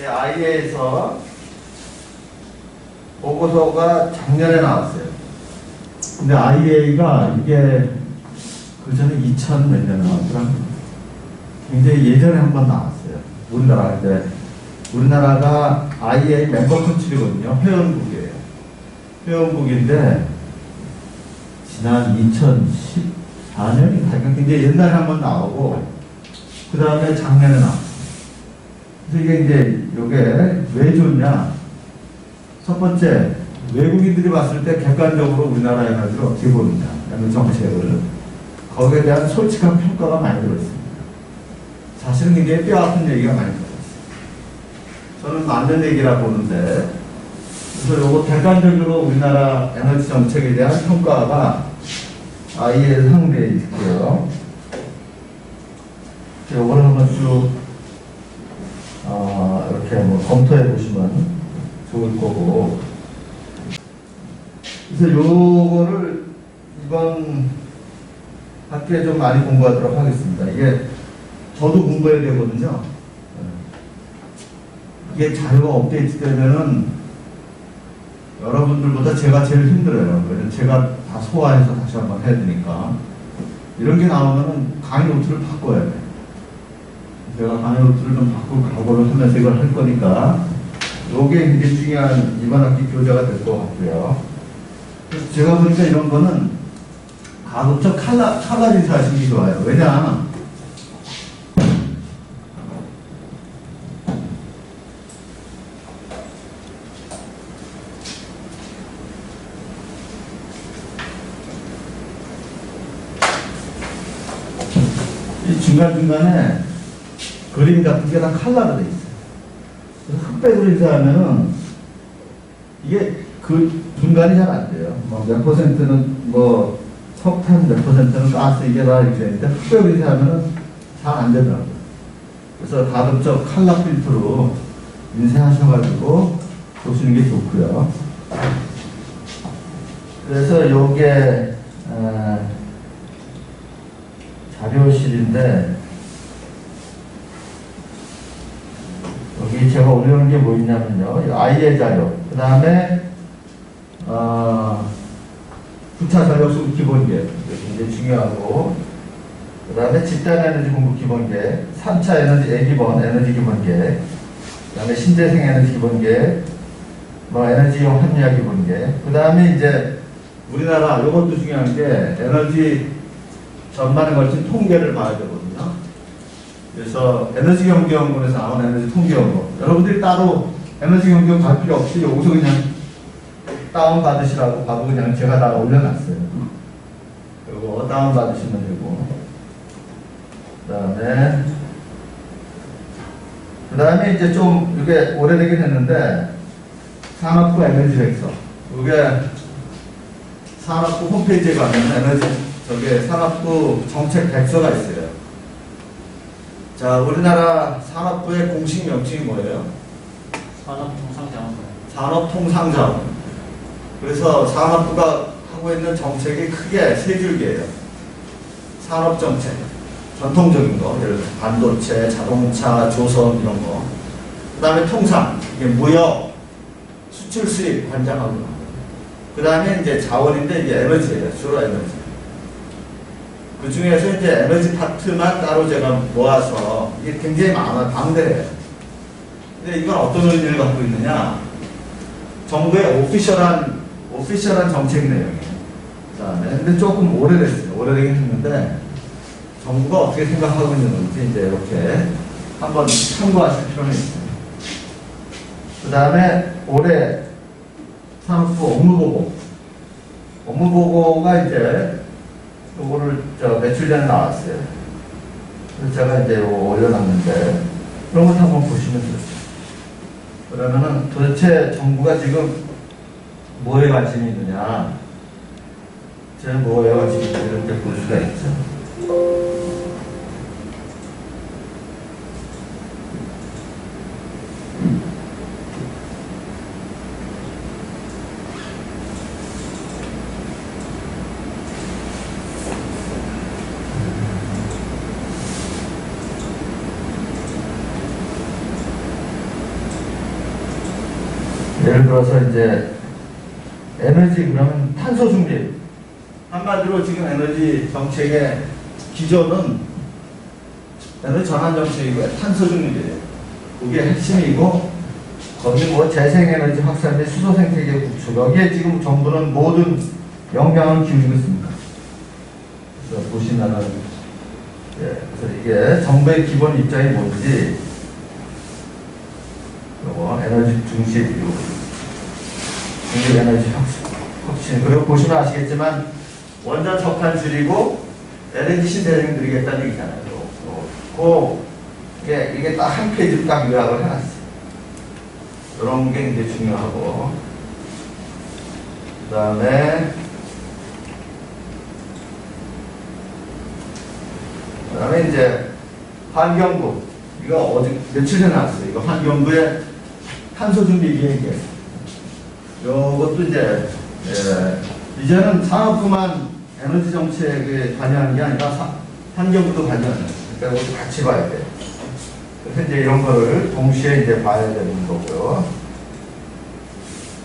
IA에서 보고서가 작년에 나왔어요. 근데 IA가 이게 그 전에 2000 몇 년에 나왔더라고요. 굉장히 예전에 한 번 나왔어요. 우리나라인데, 우리나라가 IA 멤버 컨트리거든요. 회원국이에요. 회원국인데, 지난 2014년인가 굉장히 옛날에 한 번 나오고, 그 다음에 작년에 나왔어요. 그래서 이게 이제, 요게 왜 좋냐? 첫 번째, 외국인들이 봤을 때 객관적으로 우리나라 에너지를 어떻게 보느냐, 에너지 정책을. 거기에 대한 솔직한 평가가 많이 들어있습니다. 사실은 굉장히 뼈아픈 얘기가 많이 들어있어요. 저는 맞는 얘기라 보는데, 그래서 요거 객관적으로 우리나라 에너지 정책에 대한 평가가 IE에 상대에 있고요. 요거를 한번 쭉, 이렇게 뭐 검토해 보시면 좋을 거고. 그래서 요거를 이번 학기에 좀 많이 공부하도록 하겠습니다. 이게 저도 공부해야 되거든요. 이게 자료가 업데이트 되면은 여러분들보다 제가 제일 힘들어요. 왜냐면 제가 다 소화해서 다시 한번 해야 되니까. 이런 게 나오면은 강의 노트를 바꿔야 돼. 제가 강의 노트를 좀 바꾸고 각오를 하면서 이걸 할 거니까 요게 굉장히 중요한 이번 학기 교재가 될 것 같고요. 그래서 제가 보니까 이런 거는 가급적 칼라리스 하시는 게 좋아요. 왜냐? 이 중간중간에 그림 같은 게 다 칼라로 돼 있어요. 그래서 흑백으로 하면은 이게 그 중간이 잘 안 돼요. 뭐 몇 퍼센트는 뭐 석탄, 몇 퍼센트는 가스, 이게 다 이렇게 되는데 흑백으로 하면은 잘 안 되더라고요. 그래서 가급적 칼라 필터로 인쇄하셔가지고 보시는 게 좋고요. 그래서 요게 자료실인데, 여기 제가 올려놓은 게 뭐 있냐면요. IE 자료, 그 다음에, 9차 전력수급 기본계, 이게 굉장히 중요하고, 그 다음에 집단 에너지 공급 기본계, 3차 에너지 A기본, 에너지 기본계, 그 다음에 신재생 에너지 기본계, 뭐 에너지용 합리화 기본계, 그 다음에 이제 우리나라, 요것도 중요한 게 에너지 전반에 걸친 통계를 봐야 되거든요. 그래서 에너지 경제연구원에서 나온 에너지 통계연구. 여러분들이 따로 에너지 경제연구 갈 필요 없이 여기서 그냥 다운받으시라고 바로 그냥 제가 다 올려놨어요. 그리고 다운받으시면 되고. 그 다음에 이제 좀 이게 오래되긴 했는데, 산업부 에너지 백서. 이게 산업부 홈페이지에 가면 저게 산업부 정책 백서가 있어요. 자, 우리나라 산업부의 공식 명칭이 뭐예요? 산업통상자원부. 산업통상자원. 그래서 산업부가 하고 있는 정책이 크게 세 줄기예요. 산업정책, 전통적인 거, 예를 들어 반도체, 자동차, 조선 이런 거. 그 다음에 통상, 이게 무역, 수출 수입 관장하고. 그 다음에 이제 자원인데 이게 에너지예요. 주로 에너지. 그 중에서 이제 에너지 파트만 따로 제가 모아서 이게 굉장히 많아요. 방대해요. 근데 이건 어떤 의미를 갖고 있느냐? 정부의 오피셜한 정책 내용이에요. 근데 조금 오래됐어요. 오래되긴 했는데 정부가 어떻게 생각하고 있는 건지 이제 이렇게 한번 참고하실 필요는 있습니다. 그 다음에 올해 산업부 업무보고. 업무보고가 이제 요거를 며칠 전에 나왔어요. 그래서 제가 이제 올려놨는데 그런 것도 한번 보시면 좋죠. 그러면은 도대체 정부가 지금 뭐에 관심이 있느냐, 제 뭐에 관심이 있느냐 이렇게 볼 수가 있죠. 예를 들어서 이제 에너지 그러면 탄소 중립. 한마디로 지금 에너지 정책의 기조는 에너지 전환 정책이고요. 탄소 중립이에요. 그게 핵심이고, 거기 뭐 재생에너지 확산 및 수소 생태계 구축, 여기에 지금 정부는 모든 영향을 기울이고 있습니다. 그래서 보시면은, 예, 그래서 이게 정부의 기본 입장이 뭔지, 요거 에너지 중심, 중립 에너지 혁신, 그리고 보시면 아시겠지만, 원전 석탄 줄이고, LNG 신대륙 늘리겠다는 얘기잖아요. 이게 딱 한 페이지로 딱 요약을 해놨어요. 이런 게 이제 중요하고, 그 다음에 이제 환경부, 이거 어제 며칠 전에 나왔어요. 이거 환경부의 탄소 준비 계획이에요. 이것도 이제 이제는 산업부만 에너지 정책에 관여하는 게 아니라 환경부도 관여하는 거예요. 그러니까 이것도 같이 봐야 돼요. 그래서 이제 이런 거를 동시에 이제 봐야 되는 거고요.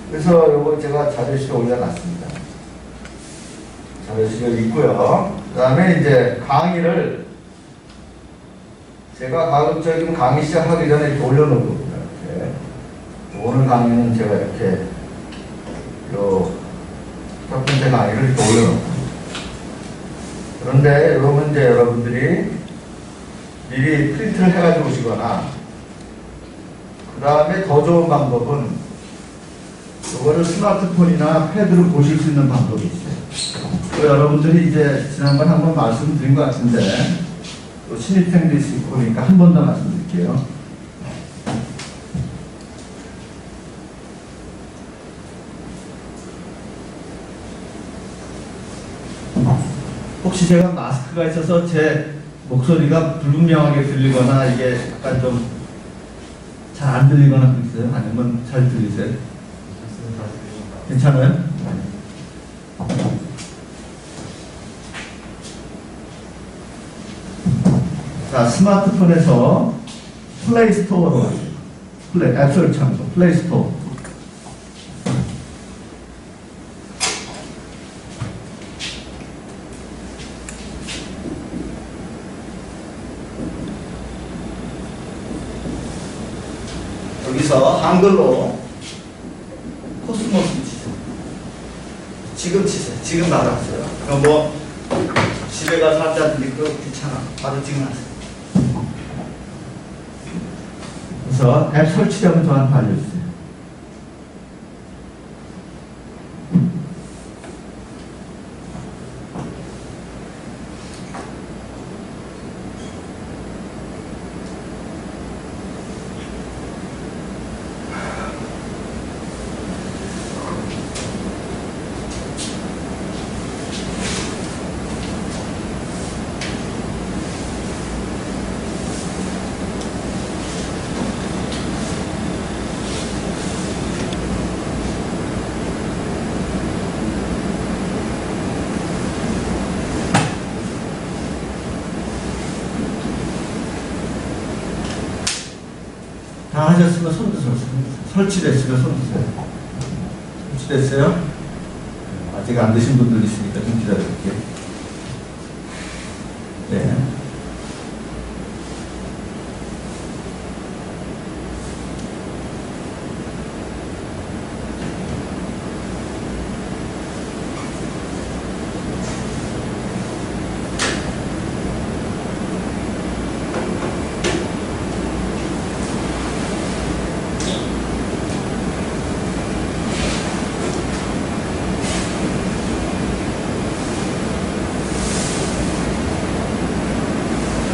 그래서 이거 제가 자료실에 올려놨습니다. 자료실에 있고요. 그 다음에 이제 강의를 제가 가급적이면 강의 시작하기 전에 이렇게 올려놓거든요. 이렇게. 오늘 강의는 제가 이렇게 첫 번째 강의를 이렇게 올려놓고. 그런데 여러분 이제 여러분들이 미리 프린트를 해가지고 오시거나, 그 다음에 더 좋은 방법은 이거를 스마트폰이나 패드로 보실 수 있는 방법이 있어요. 여러분들이 이제 지난번에 한번 말씀드린 것 같은데, 또 신입생도 있고 그러니까 한 번 더 말씀드릴게요. 혹시 제가 마스크가 있어서 제 목소리가 불분명하게 들리거나 이게 약간 좀 잘 안 들리거나 그랬어요? 아니면 잘 들리세요? 괜찮아요? 자, 스마트폰에서 플레이스토어로 가세요. 앱스토어 창조, 플레이스토어. 여기서 한글로 코스모스 치세요. 지금 치세요. 지금 나갔어요. 그럼 뭐 집에 가서 하지 않으니까 귀찮아. 바로 지금 하세요. 그래서 앱 설치되면 저한테 알려주세요. 다 하셨으면 손 드세요. 설치됐으면 손 드세요. 설치됐어요? 아직 안 드신 분들 있으니까 좀 기다려볼게요. 네.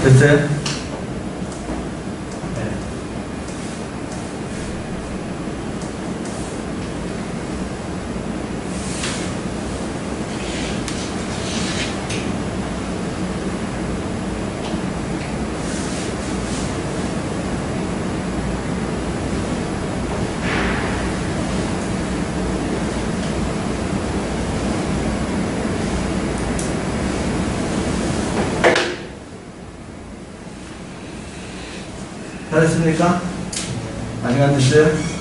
됐어요? 네. 잘했습니까? 아직 안 됐어요?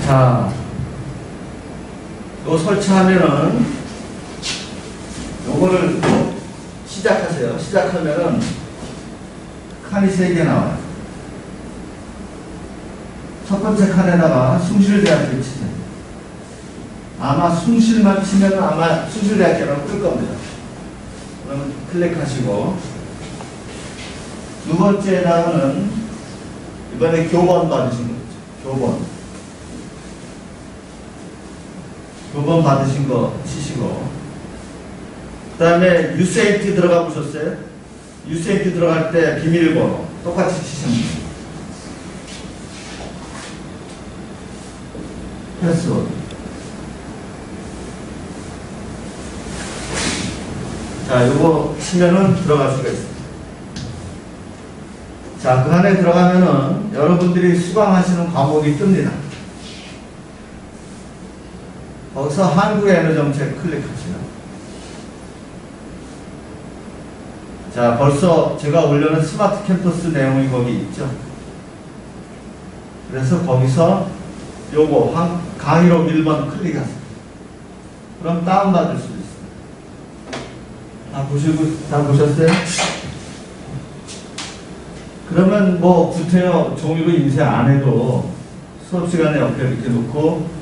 자, 요 설치하면은 요거를 시작하세요. 시작하면은 칸이 3개 나와요. 첫 번째 칸에다가 숭실대학교 치세요. 아마 숭실만 치면은 아마 숭실대학교라고 뜰 겁니다. 그러면 클릭하시고, 두 번째에다가는 이번에 교본 받으신 거죠. 교본 받으신 거 치시고, 그 다음에 유세이트 들어가 보셨어요? 유세이트 들어갈 때 비밀번호 똑같이 치시면 돼요. 패스워드. 자, 요거 치면은 들어갈 수가 있습니다. 자, 그 안에 들어가면은 여러분들이 수강하시는 과목이 뜹니다. 거기서 한국의 에너지 정책 클릭하시면. 자, 벌써 제가 올려놓은 스마트 캠퍼스 내용이 거기 있죠. 그래서 거기서 요거 강의록 1번 클릭하세요. 그럼 다운받을 수 있어요. 다 보셨어요? 그러면 뭐 구태여 종이로 인쇄 안 해도 수업 시간에 옆에 이렇게 놓고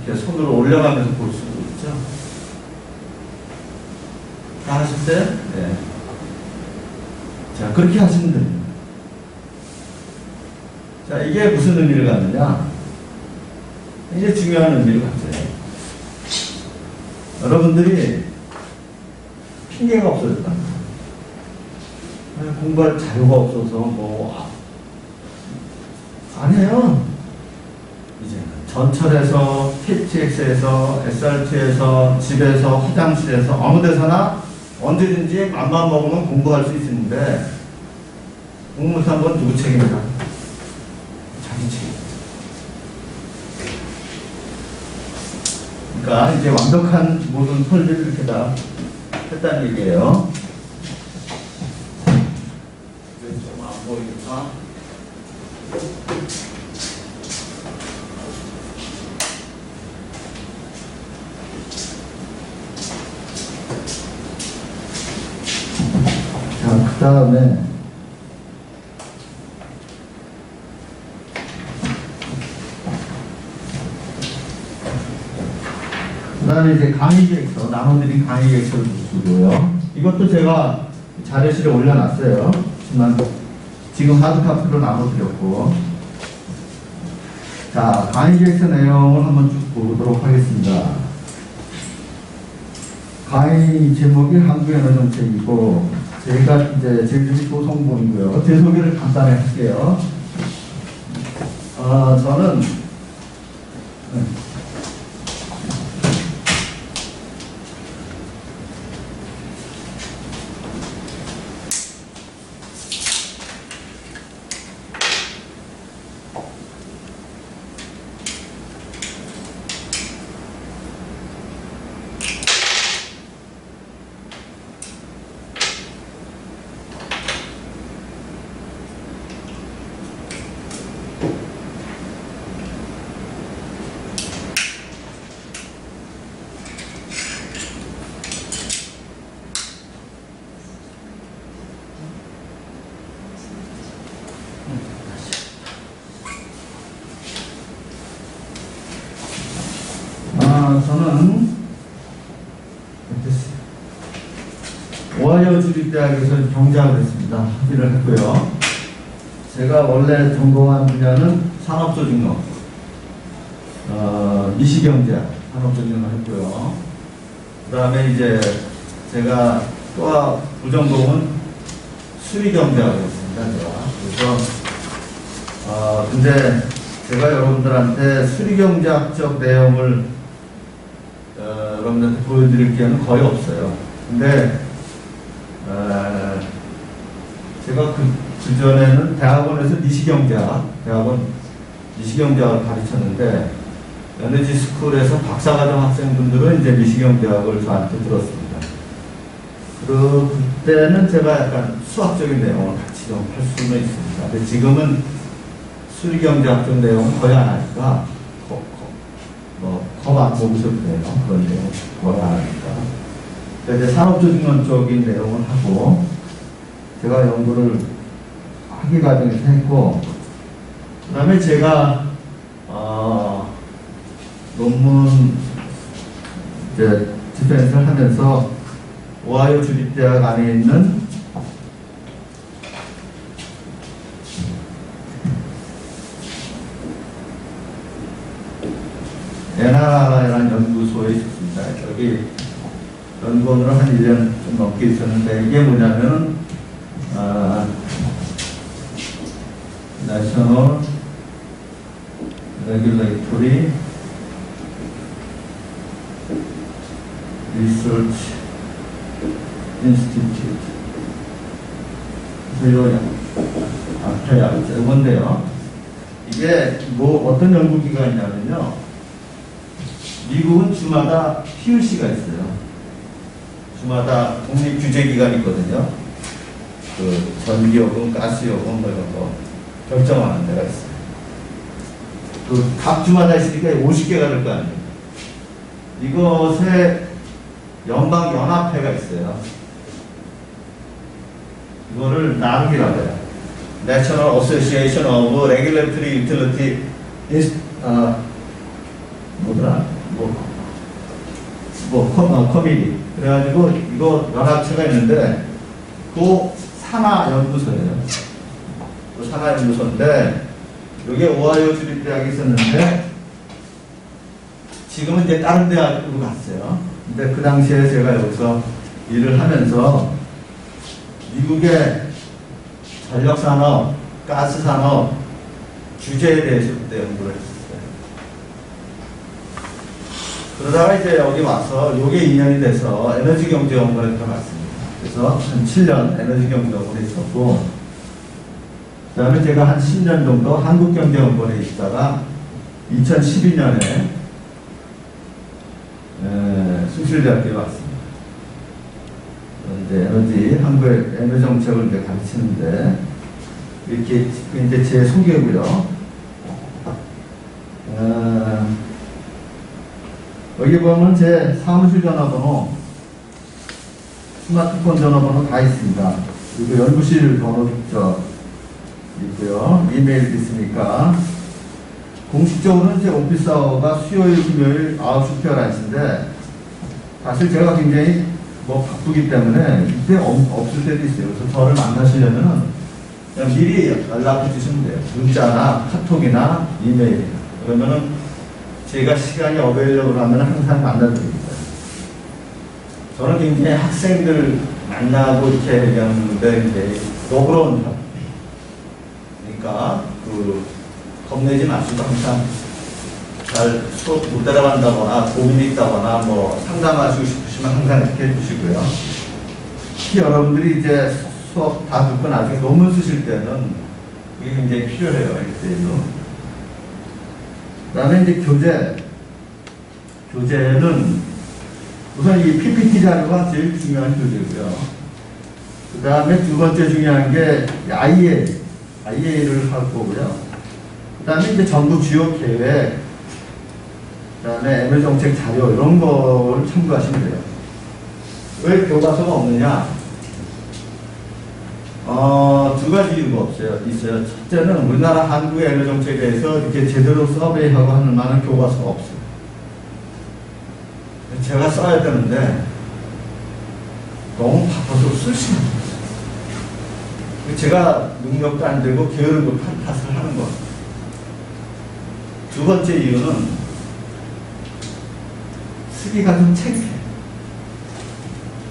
이렇게 손으로 올려가면서 볼 수도 있죠. 다 하셨어요? 네. 자, 그렇게 하시면 됩니다. 자, 이게 무슨 의미를 갖느냐? 이게 중요한 의미를 갖죠. 여러분들이 핑계가 없어졌다. 공부할 자료가 없어서 뭐 안 해요. 이제 전철에서, KTX에서, SRT에서, 집에서, 화장실에서 아무 데서나 언제든지 맘만 먹으면 공부할 수 있는데 공부 못한 건 누구 책임이다? 자기 책임. 그러니까 이제 완벽한 모든 설비를 이렇게 다 했다는 얘기예요. 좀 안 보이니까. 자, 그 다음에 이제 강의 계획서, 나눠드린 강의 계획서를 보시고요. 이것도 제가 자료실에 올려놨어요. 하지만 지금 하드카피로 나눠드렸고. 자, 강의 계획서 내용을 한번 쭉 보도록 하겠습니다. 강의 제목이 한국에너지 정책이고, 제가 이제 제 이름이 조성봉이고요. 제 소개를 간단히 할게요. 저는 저는 오하이오 주립대학에서 경제학을 했습니다. 학위를 했고요. 제가 원래 전공한 분야는 산업조직론, 미시경제학, 산업조직론을 했고요. 그 다음에 이제 제가 또 부전공은 수리경제학을 했습니다. 그래서 근데 제가 여러분들한테 수리경제학적 내용을 여러분들한테 보여드릴 기회는 거의 없어요. 근데 제가 그전에는 대학원에서 미시경제학을 가르쳤는데 에너지 스쿨에서 박사과정 학생분들은 이제 미시경제학을 저한테 들었습니다. 그때는 제가 약간 수학적인 내용을 같이 좀 할 수는 있습니다. 근데 지금은 수리경제학적 내용은 거의 안 하니까 겁안 먹으셔도 돼요. 그런 내용 거의 안 하니까. 이제 산업조직론적인 내용을 하고, 제가 연구를 학위 과정에서 했고, 그 다음에 제가, 논문, 이제, 디펜스를 하면서, 오하이오 주립대학 안에 있는 NRI라는 연구소에 있습니다. 여기 연구원으로 한 1년 좀 넘게 있었는데, 이게 뭐냐면은, National Regulatory Research Institute. 그래서 이거 앞에 이건데요. 이게 뭐 어떤 연구기관이냐면요. 미국은 주마다 PUC가 있어요. 주마다 독립규제기관이 있거든요. 그 전기요금, 가스요금 뭐 이런 거 결정하는 데가 있어요. 그 각 주마다 있으니까 50개가 될 거 아니에요. 이것에 연방연합회가 있어요. 이거를 나름이라고 해요. National Association of Regulatory Utility 뭐더라? 커미티. 그래가지고 이거 연합체가 있는데 그 산하연구소예요. 그 산하연구소인데 여기에 오하이오 주립대학이 있었는데 지금은 이제 다른 대학으로 갔어요. 근데 그 당시에 제가 여기서 일을 하면서 미국의 전력산업, 가스산업 규제에 대해서 그때 연구를 했었어요. 그러다가 이제 여기 와서 요게 2년이 돼서 에너지경제연구원에 들어갔습니다. 그래서 한 7년 에너지경제연구원에 있었고, 그 다음에 제가 한 10년 정도 한국경제연구원에 있다가 2012년에 숭실대학교에 왔습니다. 이제 한국의 에너지 정책을 이제 가르치는데, 이렇게 이제 제 소개고요. 여기 보면 제 사무실 전화번호, 스마트폰 전화번호 다 있습니다. 그리고 연구실 번호 있고요. 이메일도 있으니까. 공식적으로는 제 오피스 아워가 수요일, 금요일 9시 11시인데, 사실 제가 굉장히 바쁘기 때문에 이때 없을 때도 있어요. 그래서 저를 만나시려면은 그냥 미리 연락해 주시면 돼요. 문자나 카톡이나 이메일이나. 그러면은 제가 시간이 어베일러블 하면 항상 만나드립니다. 저는 굉장히 학생들 만나고 이렇게 얘기하는데 이제 너그러운 편. 그러니까 겁내지 마시고 항상 잘 수업 못 따라간다거나 고민이 있다거나 상담하시고 싶으시면 항상 이렇게 해주시고요. 특히 여러분들이 이제 수업 다 듣고 나중에 논문 쓰실 때는 그게 굉장히 필요해요. 이때도. 그 다음에 이제 교재는 우선 이 PPT 자료가 제일 중요한 교재고요. 그 다음에 두 번째 중요한 게 IA를 할 거고요. 그 다음에 이제 정부 주요 계획, 그 다음에 에너지 정책 자료 이런 걸 참고하시면 돼요. 왜 교과서가 없느냐? 두 가지 이유가 있어요. 첫째는 우리나라 한국의 에너지 정책에 대해서 이렇게 제대로 서베이하고 하는 만한 교과서가 없어요. 제가 써야 되는데 너무 바빠서 쓸 시간이 없어요. 제가 능력도 안 되고 게으르고 탓을 하는 거예요. 두 번째 이유는 쓰기가 좀 창피해요.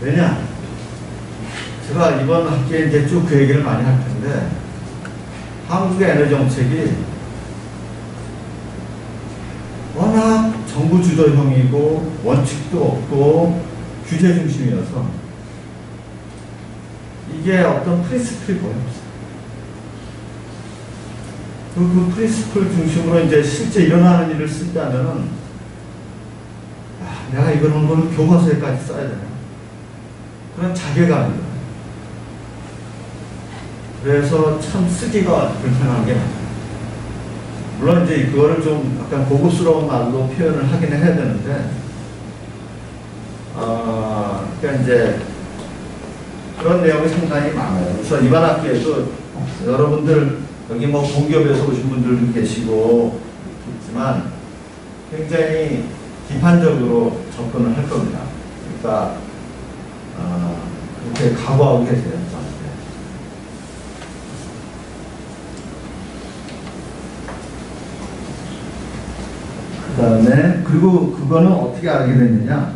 왜냐? 제가 이번 학기에 이제 쭉 그 얘기를 많이 할 텐데, 한국의 에너지 정책이 워낙 정부 주도형이고 원칙도 없고 규제 중심이어서 이게 어떤 프린시플이 거의 없어요. 그 프린시플 중심으로 이제 실제 일어나는 일을 쓴다면은, 내가 이런 걸 교과서에까지 써야 되나? 그런 자괴감이 들어요. 그래서 참 쓰기가 불편한 게 물론 이제 그거를 좀 약간 고급스러운 말로 표현을 하긴 해야 되는데, 그러니까 이제 그런 내용이 상당히 많아요. 그래서 이번 학기에도 여러분들 여기 뭐 공기업에서 오신 분들도 계시고 있지만 굉장히 비판적으로 접근을 할 겁니다. 그러니까 그렇게 각오하고 계세요. 저한테. 그 다음에 그리고 그거는 어떻게 알게 됐느냐,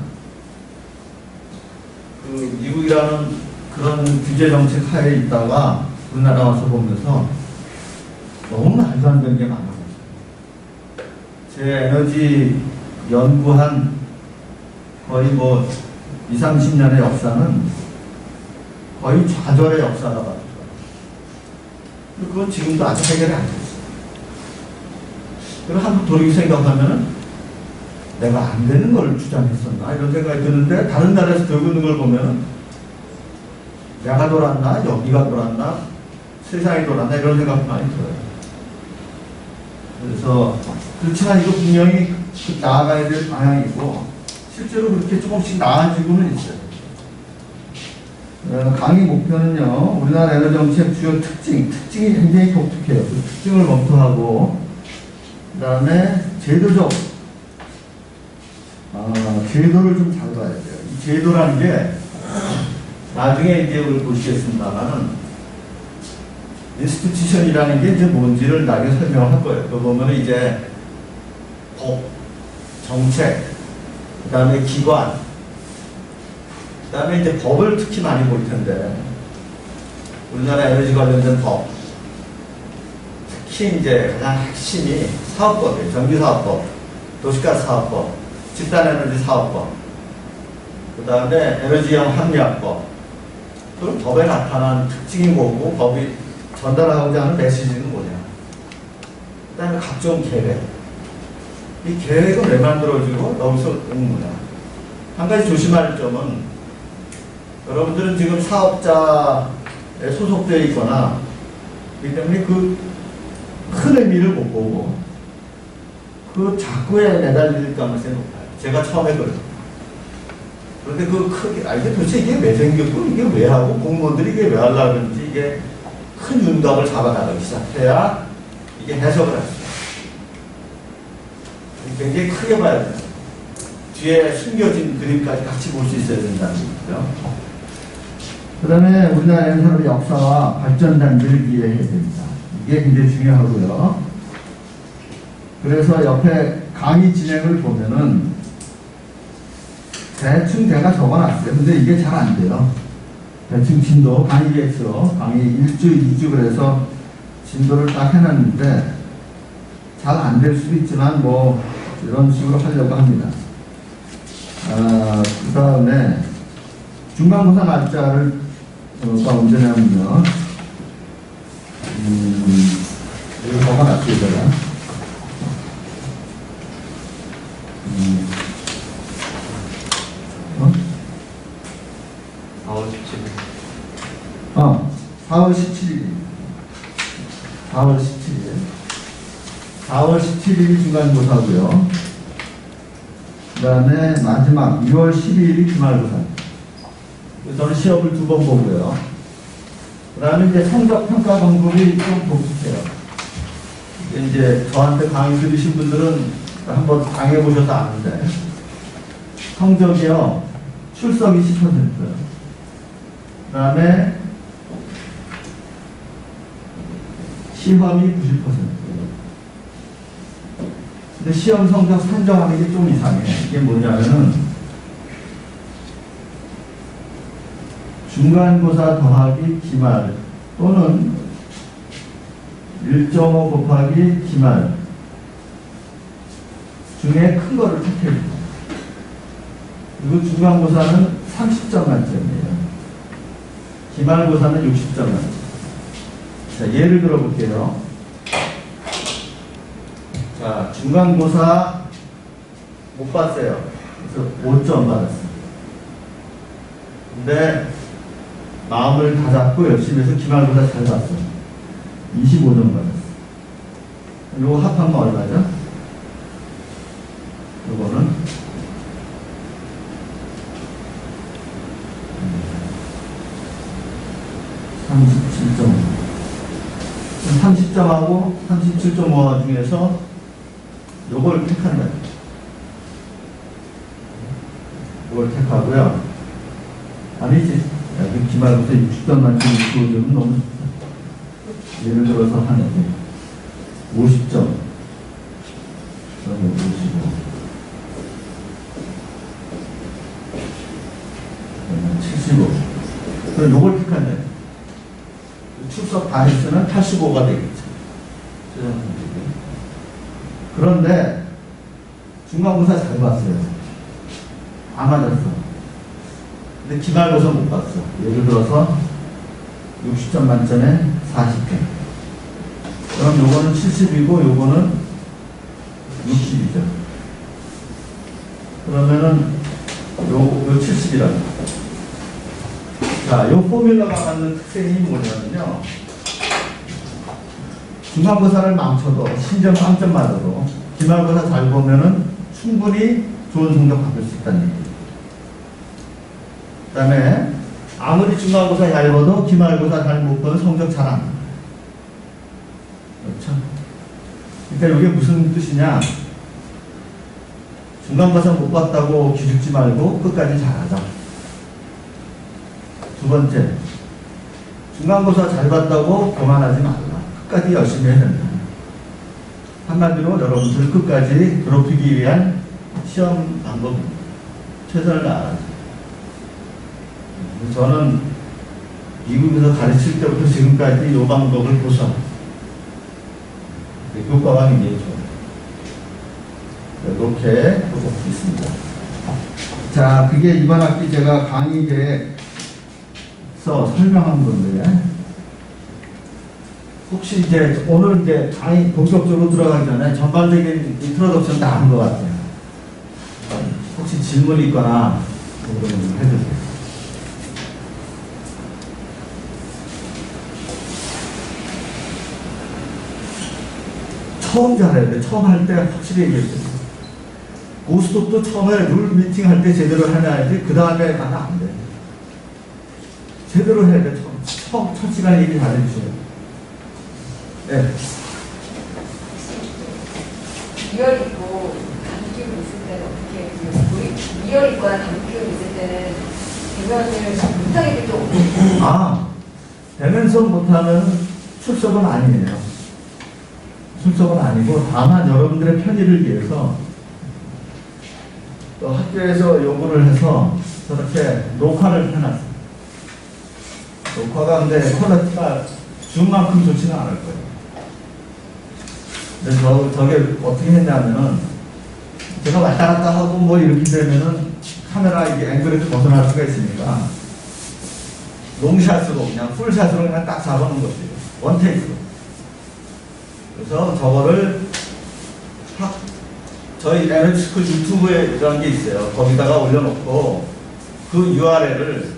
그 미국이라는 그런 규제 정책 하에 있다가 우리나라 와서 보면서 너무 말도 안 되는 게 많아요. 제 에너지 연구한 거의 뭐 20, 30년의 역사는 거의 좌절의 역사가 같아요. 그건 지금도 아직 해결이 안 됐어요. 그리고 한번 돌이켜 생각하면은 내가 안 되는 걸 주장했었나 이런 생각이 드는데, 다른 나라에서 되고 있는 걸 보면은 내가 돌았나 여기가 돌았나 세상이 돌았나 이런 생각 많이 들어요. 그래서 그렇지만 이거 분명히 나아가야 될 방향이고 실제로 그렇게 조금씩 나아지고는 있어요. 강의 목표는요, 우리나라 에너지 정책 주요 특징이 굉장히 독특해요. 그 특징을 검토하고, 그 다음에 제도적 제도를 좀 잘 봐야 돼요. 이 제도라는 게 나중에 이제 우리 보시겠습니다만은 인스티튜션이라는 게 이제 뭔지를 나중에 설명을 할 거예요. 그 보면은 이제 법, 정책, 그 다음에 기관, 그 다음에 이제 법을 특히 많이 볼 텐데, 우리나라 에너지 관련된 법, 특히 이제 가장 핵심이 사업법이에요. 전기사업법, 도시가스사업법, 집단에너지 사업법, 그 다음에 에너지형 합리화법. 그럼 법에 나타난 특징이 뭐고, 법이 전달하고자 하는 메시지는 뭐냐. 그 다음에 각종 계획. 이 계획은 왜 만들어지고 여기서 오는 거냐. 한 가지 조심할 점은, 여러분들은 지금 사업자에 소속되어 있거나 그렇기 때문에 그 큰 의미를 못 보고 그 작구에 매달릴 가능성이 높아요. 제가 처음에 그래요. 그런데 그 크게, 이게 도대체 이게 왜 생겼고, 이게 왜 하고, 공무원들이 이게 왜 하려고 그러는지, 이게 큰 윤곽을 잡아나가기 시작해야 이게 해석을 할 수 있어요. 굉장히 크게 봐야 돼요. 뒤에 숨겨진 그림까지 같이 볼 수 있어야 된다는 거죠. 그 다음에 우리나라 엔산업의 역사와 발전 단계를 이해해야 됩니다. 이게 굉장히 중요하고요. 그래서 옆에 강의 진행을 보면은 대충 제가 적어놨어요. 근데 이게 잘 안 돼요. 대충 진도, 강의 계획서, 강의 1주, 2주 그래서 진도를 딱 해놨는데 잘 안 될 수도 있지만 뭐 이런 식으로 하려고 합니다. 그 다음에 중간고사 날짜를 언제냐면요. 여기 적어놨어요, 제가. 4월 17일. 4월 17일. 4월 17일이 중간고사고요. 그 다음에 마지막 2월 12일이 기말고사. 저는 시험을 2번 보고요. 그 다음에 이제 성적 평가 방법이 좀 독특해요. 이제 저한테 강의 들으신 분들은 한번 당해보셔서 아는데, 성적이요, 출석이 10%, 그 다음에 시험이 90%. 근데 시험 성적 산정하는 게 좀 이상해. 이게 뭐냐면은, 중간고사 더하기 기말 또는 1.5 곱하기 기말 중에 큰 거를 택해줍니다. 그리고 중간고사는 30점 만점이에요. 기말고사는 60점 만점. 자, 예를 들어 볼게요. 자, 중간고사 못 봤어요. 그래서 5점 받았어요. 근데 마음을 다잡고 열심히 해서 기말고사 잘 봤어요. 25점 받았어요. 요거 합하면 얼마죠? 요거는 37.5. 30점하고 37.5 중에서 요걸 택한다. 요걸 택하고요. 아니지. 여기 기말고사 60점 만점 25점은 너무 좋다. 예를 들어서 한 50점. 그러면 55. 그러면 75. 그럼 요걸 택한다. 출석 단위수는 85가 되겠죠. 그런데 중간고사 잘 봤어요. 안 맞았어. 근데 기말고사 못 봤어. 예를 들어서 60점 만점에 40점. 그럼 요거는 70이고 요거는 60이죠. 그러면은 요 70이라고. 자, 요 포뮬러가 갖는 특징이 뭐냐면요. 중간고사를 망쳐도 신점 3점 맞아도 기말고사 잘 보면은 충분히 좋은 성적 받을 수 있다는 얘기예요. 그 다음에 아무리 중간고사 잘 봐도 기말고사 잘 못 보면 성적 잘 안 나요. 그렇죠? 그러니까 이게 무슨 뜻이냐. 중간고사 못 봤다고 기죽지 말고 끝까지 잘하자. 두 번째, 중간고사 잘 봤다고 교만하지 말라. 끝까지 열심히 해야 된다. 한마디로 여러분들 끝까지 괴롭히기 위한 시험 방법입니다. 최선을 다하자. 저는 미국에서 가르칠 때부터 지금까지 이 방법을 고수합니다. 효과가 굉장히 좋아요. 이렇게 하고 있습니다. 자, 그게 이번 학기 제가 강의 계획 설명한 건데, 혹시 이제 오늘 이제 강의 본격적으로 들어가기 전에 전반적인 인트로덕션 다 한 것 같아요. 혹시 질문이 있거나 그런 좀 해주세요. 처음 잘해야 돼. 처음 할 때 확실히 얘기했어요. 고스톱도 처음에 룰 미팅 할 때 제대로 해놔야지 그 다음에 가면 안 돼. 제대로 해야 돼. 첫 시간에 얘기 잘해주세요. 네. 미열 있고 감기 기운 있을 때는 어떻게 미열 있거나 감기 기운 있을 때는 대면을 못하게 될 경우 아, 대면서 못하면 출석은 아니에요. 출석은 아니고 다만 여러분들의 편의를 위해서 또 학교에서 요구를 해서 저렇게 녹화를 해놨어요. 녹화가 근데 퀄리티가 줌만큼 좋지는 않을 거예요. 근데 저게 어떻게 했냐면은 제가 왔다 갔다 하고 뭐 이렇게 되면은 카메라 이게 앵글에서 벗어날 수가 있으니까 롱샷으로 그냥 풀샷으로 그냥 딱 잡아놓은 것이에요. 원테이크로. 그래서 저거를 저희 NH스쿨 유튜브에 이런 게 있어요. 거기다가 올려놓고 그 URL을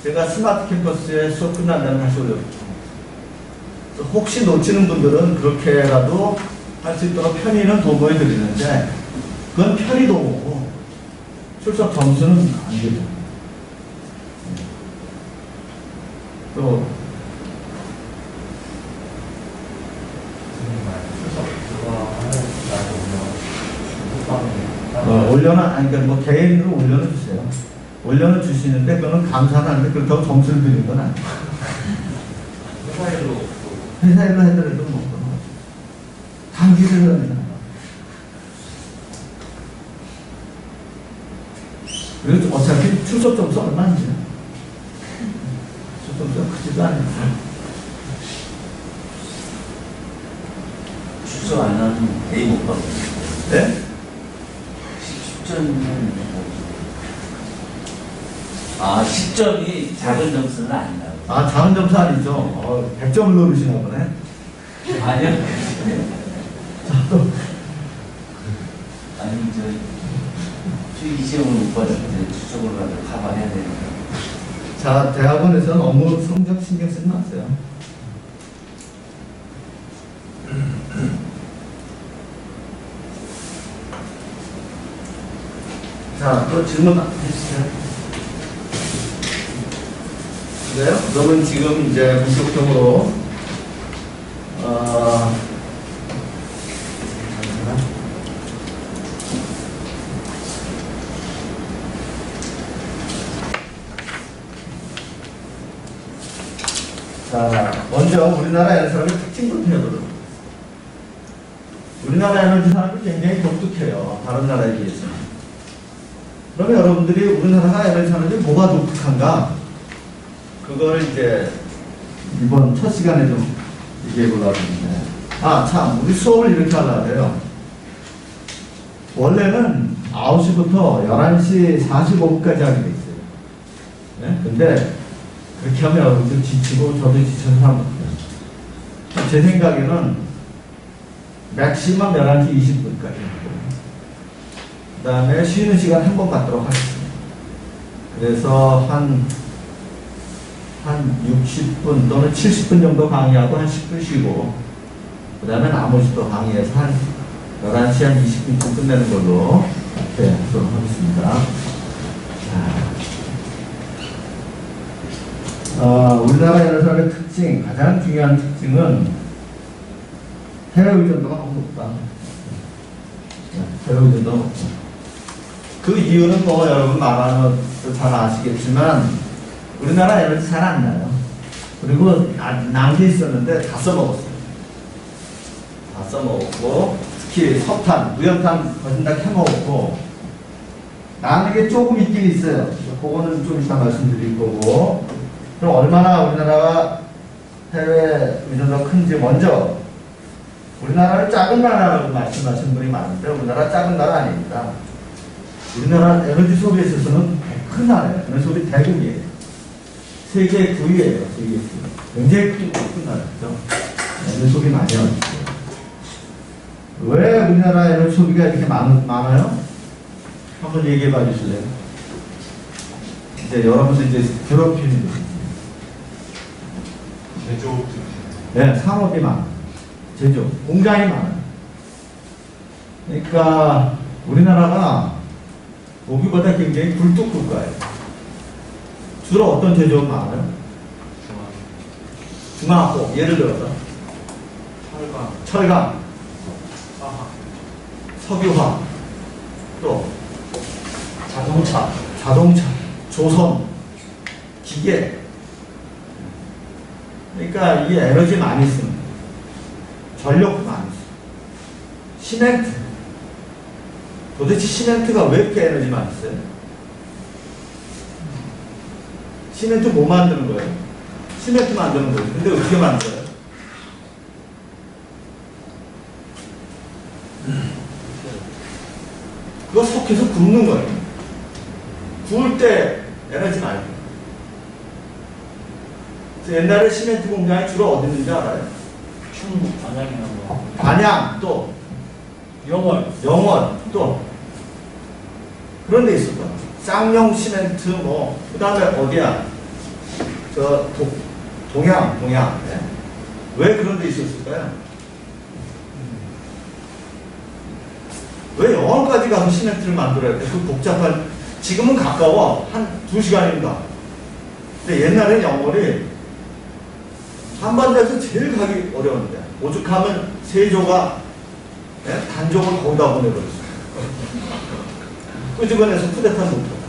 제가 스마트 캠퍼스에 수업 끝난 다음에 다시 올려놓죠. 혹시 놓치는 분들은 그렇게라도 할 수 있도록 편의는 도모해 드리는데 그건 편의 도모고 출석 점수는 안 되죠. 또 올려는 그러니까 뭐 개인으로 올려는 주세요. 올려는 주시는데 그거는 감사는 하는데 그렇다고 점수를 드리는 건 아니에요. 회사일로 해더라도 뭐 단기를 합니다. 그리고 어차피 출석 점수 얼마인지 출석 점수가 크지도 않아요. 출석 안 하면 A 못 받고. 네? 10점이면 아 10점이 작은 점수는 아니라고. 아, 작은 점수 아니죠. 100점을 노리시나 보네. 아니요. 자, 또. 아니 필기 시험을 못 받을 때 추석을 가서 커버해야 되니까. 자, 대학원에서는 업무 성적 신경 쓰지 마세요. 자, 또 질문 해주세요. 그래요? 그러면 지금 이제 본격적으로 자, 먼저 우리나라 에너지 산업의 특징부터 해보도록 하겠습니다. 우리나라 에너지 산업이 굉장히 독특해요. 다른 나라에 비해서. 그러면 여러분들이 우리나라가 에너지 산업이 뭐가 독특한가? 그걸 이제 이번 첫 시간에 좀 얘기해 보려고 하는데, 참, 우리 수업을 이렇게 하려고 해요. 원래는 9시부터 11시 45분까지 하게 돼 있어요. 네? 근데 그렇게 하면 여러분들 지치고 저도 지쳐서 하거든요. 제 생각에는 맥시멈 11시 20분까지 하고, 그 다음에 쉬는 시간 한 번 갖도록 하겠습니다. 그래서 한 60분 또는 70분 정도 강의하고 한 10분 쉬고, 그 다음에 나머지 또 강의해서 한 11시 한 20분쯤 끝내는 걸로 이렇게 하도록 하겠습니다. 우리나라 에너지의 특징, 가장 중요한 특징은 해외 의존도가 너무 높다. 해외 의존도가 높다. 그 이유는 뭐 여러분 말하는 것도 잘 아시겠지만 우리나라 에너지 잘 안 나요. 그리고 난 게 있었는데 다 써먹었어요. 다 써먹었고, 특히 석탄, 무연탄 거진 다 캐먹었고, 나는 게 조금 있긴 있어요. 그거는 좀 이따 말씀드릴 거고. 그럼 얼마나 우리나라가 해외 의존도가 큰지 먼저, 우리나라를 작은 나라라고 말씀하시는 분이 많은데 우리나라 작은 나라 아닙니다. 우리나라 에너지 소비에 있어서는 큰 나라예요. 에너지 소비 대국이에요. 세계 9위예요. 세계 9위. 굉장히 큰 나라죠. 에너지 소비 많이 하고 있어요. 왜 우리나라 에너지 소비가 이렇게 많아요? 한번 얘기해 봐 주실래요? 이제 여러분들 이제 괴롭히는 거죠. 제조업. 네, 산업이 많아요. 제조, 공장이 많아요. 그러니까 우리나라가 보기보다 굉장히 굴뚝 국가예요. 주로 어떤 제조업 많아요? 중화학업, 예를 들어서 철강, 석유화, 또 자동차, 조선, 기계. 그러니까 이 에너지 많이 씁니다. 전력도 많이 씁니다. 시멘트. 도대체 시멘트가 왜 이렇게 에너지 많이 써요? 시멘트 뭐 만드는 거예요? 시멘트 만드는 거예요. 근데 어떻게 만들어요? 그거 석회에서 굽는 거예요. 구울 때 에너지 많이 써요. 옛날에 시멘트 공장이 주로 어디 있는지 알아요? 충북 단양이나 뭐 단양, 또 영월 또 그런 데 있을 거야. 쌍용 시멘트 그 다음에 어디야? 동양. 네. 왜 그런 데 있었을까요? 왜 영월까지 가서 시멘트를 만들어야 돼? 그 복잡한, 지금은 가까워. 한 2시간인가. 근데 옛날에 영월이 한반도에서 제일 가기 어려운데, 오죽하면 세조가 단종을 거기다 보내버렸어요. 끄집어내서 쿠데타 못하고.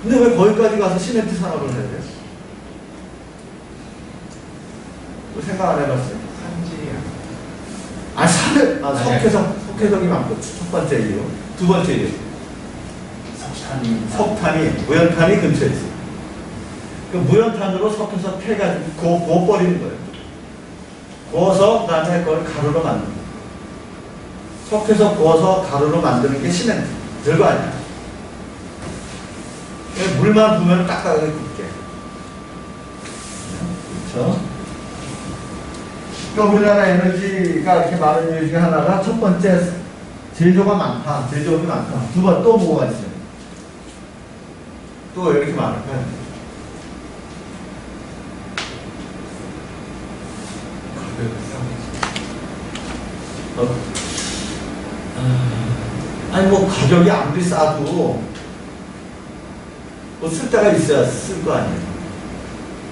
근데 왜 거기까지 가서 시멘트 산업을 해야 돼요? 생각 안 해봤어요? 석회석이 많고, 첫 번째 이유. 두 번째 이유. 석탄이, 무연탄이 근처에 있어요. 그 무연탄으로 석회석 패가지고 구워버리는 거예요. 구워서 그 다음에 그걸 가루로 만드는 거예요. 석회석 구워서 가루로 만드는 게 시멘트. 별거 아니야. 물만 부으면 딱딱하게 굽게. 그렇죠? 그러니까 우리나라 에너지가 이렇게 많은 이유 중에 하나가 첫 번째 제조가 많다. 제조업이 많다. 두 번 또 뭐가 있어요? 또 왜 이렇게 많을까요? 아니 뭐 가격이 아무리 싸도 뭐 쓸 데가 있어야 쓸 거 아니에요.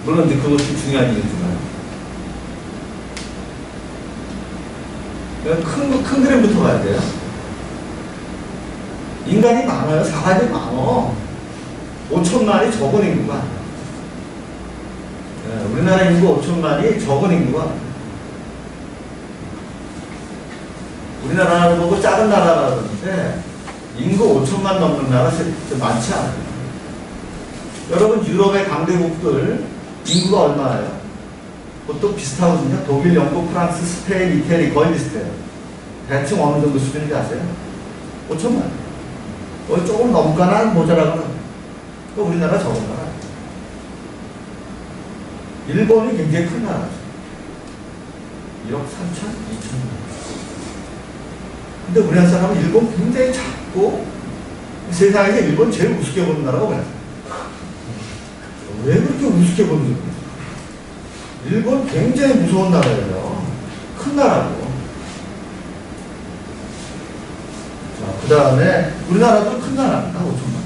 물론 이제 그것이 중요한 이유지만 큰 그림부터 가야 돼요. 인간이 많아요. 사람이 많어. 5천만이 적은 인구가 아니야. 네, 우리나라 인구 5천만이 적은 인구가 아니야. 우리나라를 보고 작은 나라라는데 인구 5천만 넘는 나라 많지 않아요. 여러분 유럽의 강대국들 인구가 얼마예요? 보통 비슷하거든요. 독일, 영국, 프랑스, 스페인, 이태리 거의 비슷해요. 대충 어느 정도 수준인지 아세요? 5천만. 조금 넘거나 모자라거나. 또 우리나라 적은 나라. 일본이 굉장히 큰 나라죠. 1억 3천, 2천만. 근데 우리나라 사람은 일본 굉장히 작고 세상에서 일본 제일 우습게 보는 나라가 뭐야? 왜 그렇게 우습게 보는지 모르겠어요. 일본 굉장히 무서운 나라예요. 큰 나라고. 자, 그 다음에 우리나라도 큰 나라입니다. 5천만.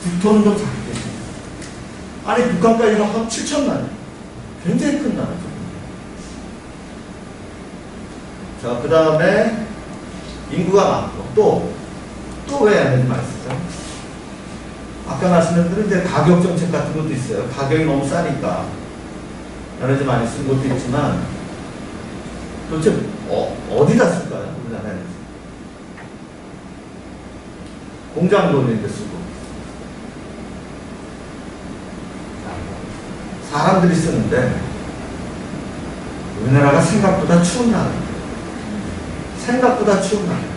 국토는 좀 작겠죠. 아니 북한까지 하면 7천만. 굉장히 큰 나라죠. 자, 그 다음에 인구가 많고 또 왜 에너지 많이 쓰죠? 아까 말씀드린 대로 이제 가격 정책 같은 것도 있어요. 가격이 너무 싸니까 에너지 많이 쓰는 것도 있지만 도대체 어디다 쓸까요? 우리나라 에너지. 공장 돌리는데 쓰고 사람들이 쓰는데 우리나라가 생각보다 추운 나라입니다. 생각보다 추운 나라.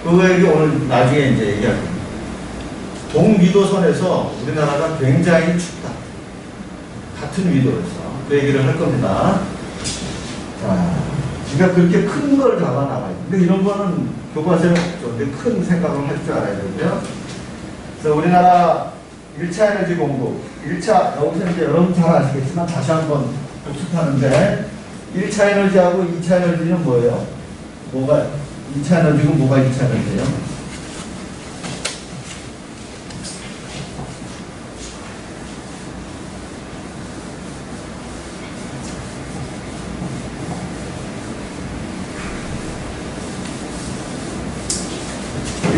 그거 얘기 오늘 나중에 이제 얘기할 겁니다. 동위도선에서 우리나라가 굉장히 춥다. 같은 위도에서 그 얘기를 할 겁니다. 자, 그러니까 그렇게 큰 걸 잡아 나가요. 근데 이런 거는 교과서에 좀 큰 생각을 할 줄 알아야 되고요. 그래서 우리나라 1차 에너지 공급, 1차, 여기서 이제 여러분 잘 아시겠지만 다시 한번 복습하는데 1차 에너지하고 2차 에너지는 뭐예요? 뭐가 2차 에너지고 뭐가 2차 에너지예요?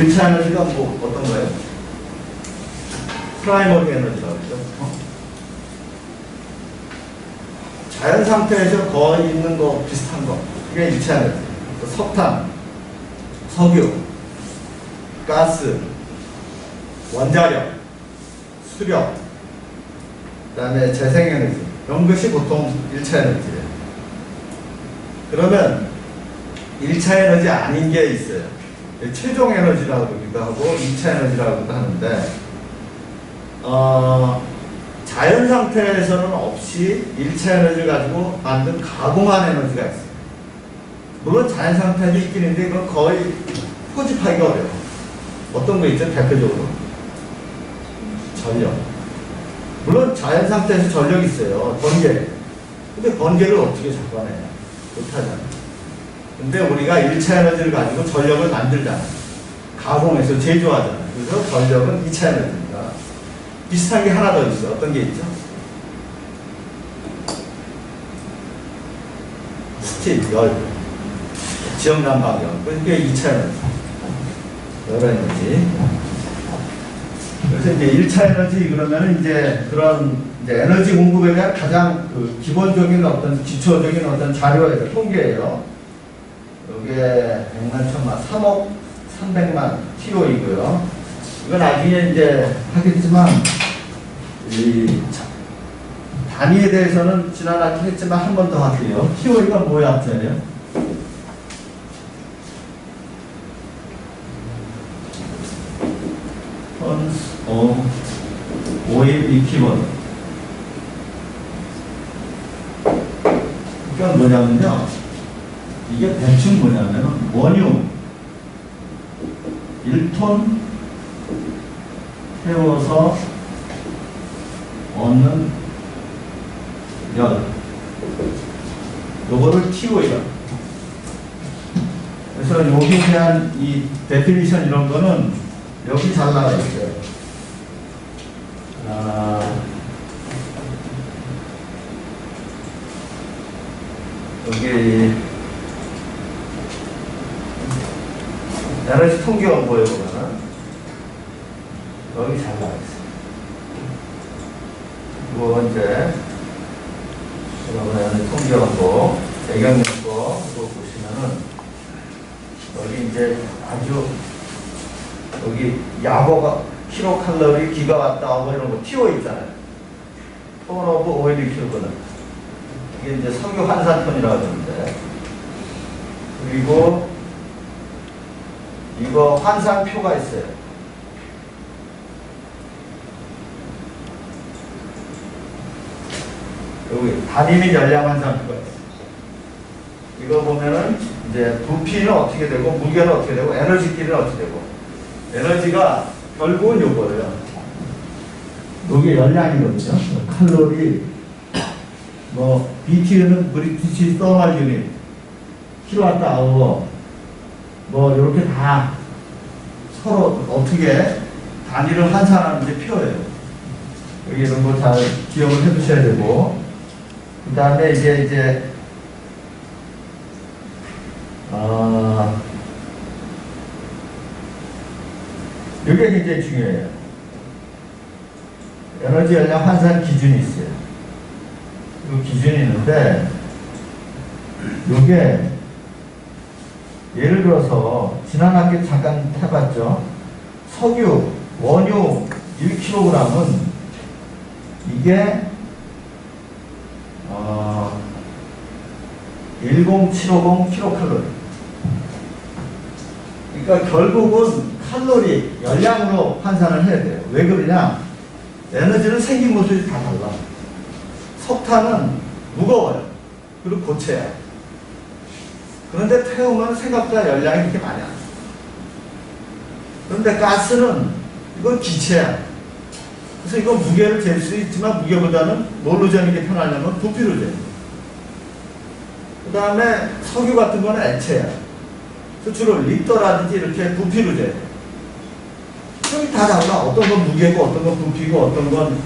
일차 에너지가 뭐 어떤 거예요? 프라이머리 에너지라고 그러죠. 자연 상태에서 거의 있는 거 비슷한 거. 이게 1차 에너지. 석탄, 석유, 가스, 원자력, 수력, 그 다음에 재생에너지. 이런 것이 보통 1차 에너지예요. 그러면 1차 에너지 아닌 게 있어요. 최종 에너지라고 그러기도 하고 2차 에너지라고도 하는데 자연 상태에서는 없이 1차 에너지를 가지고 만든 가공한 에너지가 있어요. 물론 자연 상태도 있긴 있는데 그건 거의 포집하기가 어려워요. 어떤 거 있죠? 대표적으로 전력. 물론 자연 상태에서 전력이 있어요. 번개. 근데 번개를 어떻게 잡아내요? 못하잖아요. 근데 우리가 1차 에너지를 가지고 전력을 만들잖아요. 가공해서 제조하잖아요. 그래서 전력은 2차 에너지입니다. 비슷한 게 하나 더 있어요. 어떤 게 있죠? 스틸, 열, 지역난방열. 그게 2차 에너지. 열 에너지. 그래서 이제 1차 에너지 그러면은 이제 그런 이제 에너지 공급에 대한 가장 그 기본적인 어떤 기초적인 어떤 자료예요. 통계예요. 이게 100만, 1000만, 3억 300만 TO이고요. 이건 나중에 이제 하겠지만, 이 단위에 대해서는 지난 학기 했지만 한 번 더 할게요. TO이가 뭐야, 합자예요? 오일 이퀴버넌트. 그러니까 뭐냐면요. 이게 대충 뭐냐면 원유 1톤 태워서 얻는 열 요거를 TO이라. 우선 여기에 대한 이 데피니션 이런 거는 여기 잘 나와 있어요. 여기 에너지 통계원고에 보면은 여기 잘 나와 있어요. 이거 이제 여러분 통계원고, 배경연고 이거 보시면은 여기 이제 아주 여기 야고가 킬로칼로리 기가와트아워 이런 거 튀어 있잖아요. 톤 오브 오일 킬로그램. 이게 이제 석유 환산톤이라고 하는데, 그리고 이거 환산표가 있어요. 여기 단위 및 열량 환산표가 있어요. 이거 보면은 이제 부피는 어떻게 되고, 무게는 어떻게 되고, 에너지끼리는 어떻게 되고, 에너지가 결국은 요거예요. 이게 열량이거든요. 칼로리, 뭐 BTU는 브리티시 서멀 유닛, 킬로와트 아워, 뭐 이렇게 다 서로 어떻게 단위를 환산하는지 표예요. 여기 이런 거 잘 기억을 해두셔야 되고, 그 다음에 이제 이게 굉장히 중요해요. 에너지 열량 환산 기준이 있어요. 이 기준이 있는데, 이게 예를 들어서 지난 학기 잠깐 해봤죠. 석유, 원유 1kg은 이게 10750 킬로칼로리. 그러니까 결국은 칼로리, 열량으로 환산을 해야 돼요. 왜 그러냐? 에너지는 생긴 모습이 다 달라. 석탄은 무거워요. 그리고 고체야. 그런데 태우면 생각보다 열량이 그렇게 많이 안 나. 그런데 가스는 이건 기체야. 그래서 이건 무게를 잴 수 있지만 무게보다는 뭘로 재는 게 편하냐면 부피로 재요. 그 다음에 석유 같은 거는 액체야. 그래서 주로 리터라든지 이렇게 부피로 재요. 여기 다 달라. 어떤 건 무게고, 어떤 건 부피고, 어떤 건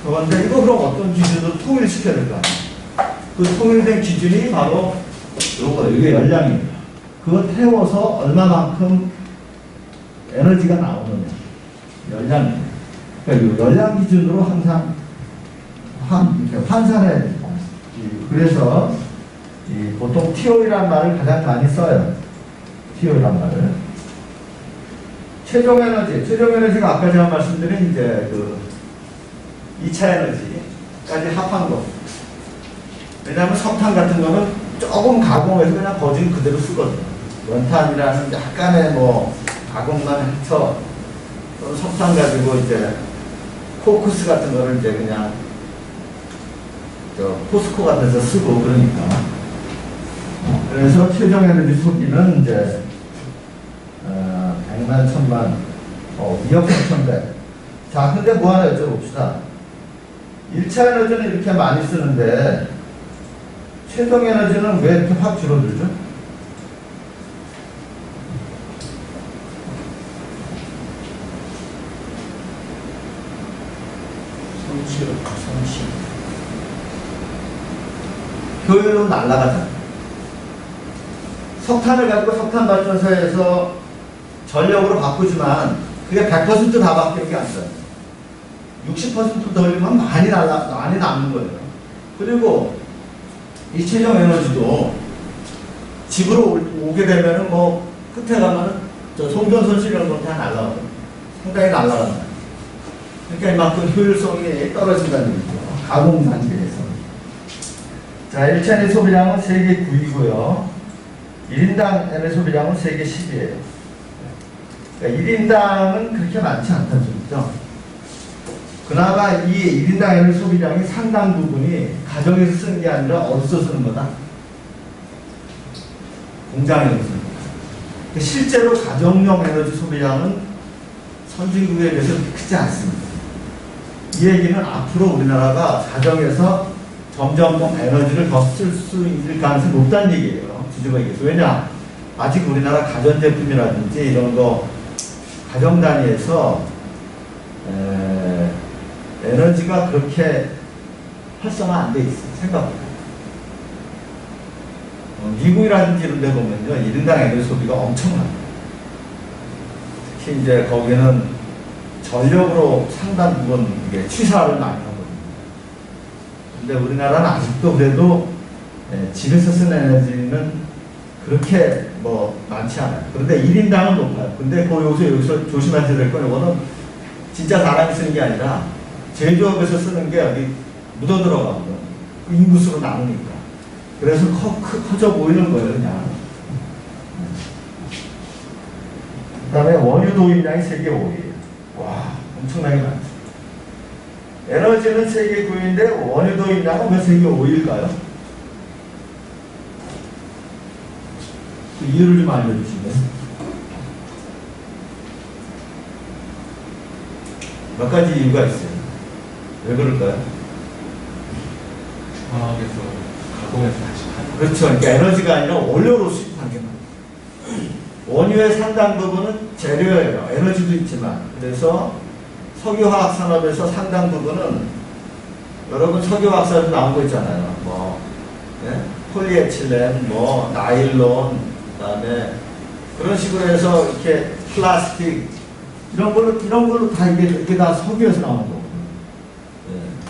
그건데, 이거 그럼 어떤 기준으로 통일시켜야 될 거 아니야. 그 통일된 기준이 바로 요거, 이게 열량입니다. 그거 태워서 얼마만큼 에너지가 나오느냐. 열량입니다. 그러니까 열량 기준으로 항상 이렇게 환산해야 됩니다. 그래서 보통 TO이라는 말을 가장 많이 써요. TO이라는 말을. 최종 에너지가 아까 제가 말씀드린 이제 그 2차 에너지까지 합한 거. 왜냐하면 석탄 같은 거는 조금 가공해서 그냥 거진 그대로 쓰거든요. 연탄이라는 약간의 뭐 가공만 해서 석탄 가지고 이제 코크스 같은 거를 이제 그냥 포스코 같은 데서 쓰고 그러니까. 그래서 최종 에너지 소비는 이제 100만, 1000만, 2억 3천배. 자, 근데 뭐 하나 여쭤봅시다. 1차 에너지는 이렇게 많이 쓰는데 최종 에너지는 왜 이렇게 확 줄어들죠? 성실. 효율은 날아가잖아. 석탄을 가지고 석탄 발전소에서 전력으로 바꾸지만 그게 100% 다 바뀌는 게 아니잖아요. 60% 덜리면 많이 남는 거예요. 그리고 이 최종 에너지도 집으로 오게 되면은 뭐 끝에 가면은 저 송전선 이런 건 다 날라가거든요. 상당히 날라간다. 그러니까 이만큼 효율성이 떨어진다는 얘기죠. 가공 단계에서. 자, 1차 에너지 소비량은 세계 9위고요. 1인당 에너지 소비량은 세계 10위예요. 그러니까 1인당은 그렇게 많지 않다는 소리죠. 그나마 이 1인당 에너지 소비량이 상당 부분이 가정에서 쓰는 게 아니라 어디서 쓰는 거다? 공장에서 쓰는 거다. 그러니까 실제로 가정용 에너지 소비량은 선진국에 비해서 크지 않습니다. 이 얘기는 앞으로 우리나라가 가정에서 점점 에너지를 더 쓸 수 있을 가능성이 높다는 얘기예요. 뒤집어 얘기해서. 왜냐? 아직 우리나라 가전제품이라든지 이런 거 가정 단위에서 에너지가 그렇게 활성화 안 돼 있어요. 생각보다. 미국이라든지 이런 데 보면요, 1인당 에너지 소비가 엄청납니다. 특히 이제 거기는 전력으로 상당 부분 이게 취사를 많이 하거든요. 근데 우리나라는 아직도 그래도 집에서 쓰는 에너지는 그렇게 뭐 많지 않아요. 그런데 1인당은 높아요. 근데 여기서 조심하셔야 될 건 이거는 진짜 사람이 쓰는 게 아니라 제조업에서 쓰는 게 여기 묻어 들어가거든. 인구수로 나누니까. 그래서 커져 보이는 거예요, 그냥. 그 다음에 원유 도입량이 세계 5위예요. 와, 엄청나게 많죠. 에너지는 세계 9위인데 원유 도입량은 왜 세계 5위일까요? 그 이유를 좀 알려주시면. 몇 가지 이유가 있어요. 왜 그럴까요? 화학에서 가공해서 다시 하는. 그렇죠. 그러니까 에너지가 아니라 원료로 수입한 게 많아요. 원유의 상당 부분은 재료예요. 에너지도 있지만. 그래서 석유화학 산업에서 상당 부분은 여러분 석유화학 산업 나온 거 있잖아요. 뭐 폴리에틸렌, 뭐 나일론, 그다음에 그런 식으로 해서 이렇게 플라스틱 이런 걸로 다 이게 다 석유에서 나온 거고.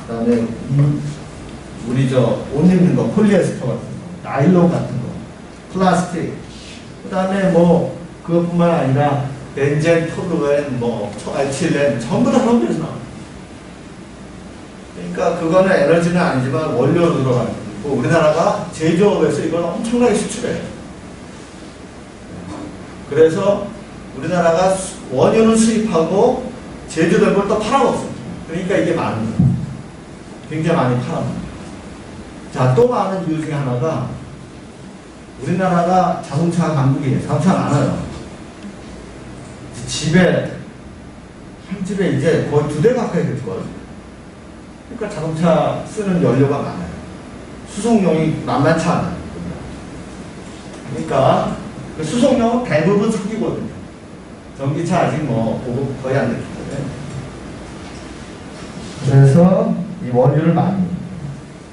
그다음에 우리 옷 입는 거 폴리에스터 같은 거, 나일론 같은 거, 플라스틱. 그다음에 뭐 그것뿐만 아니라 벤젠, 톨루엔, 뭐 초알틸렌 전부 다 석유에서 나와. 그러니까 그거는 에너지는 아니지만 원료로 들어가는 거고 우리나라가 제조업에서 이걸 엄청나게 수출해요. 그래서 우리나라가 원유는 수입하고 제조된 걸 또 팔아먹습니다. 그러니까 이게 많은 거예요. 굉장히 많이 팔아먹습니다. 자, 또 많은 이유 중에 하나가 우리나라가 자동차 강국이에요. 자동차 많아요. 한 집에 이제 거의 2대 가까이 될 거예요. 그러니까 자동차 쓰는 연료가 많아요. 수송용이 만만치 않아요. 그러니까 그 수송용은 대부분 석유거든요. 전기차 아직 뭐 보급 거의 안 됐기 때문에. 그래서 이 원유를 많이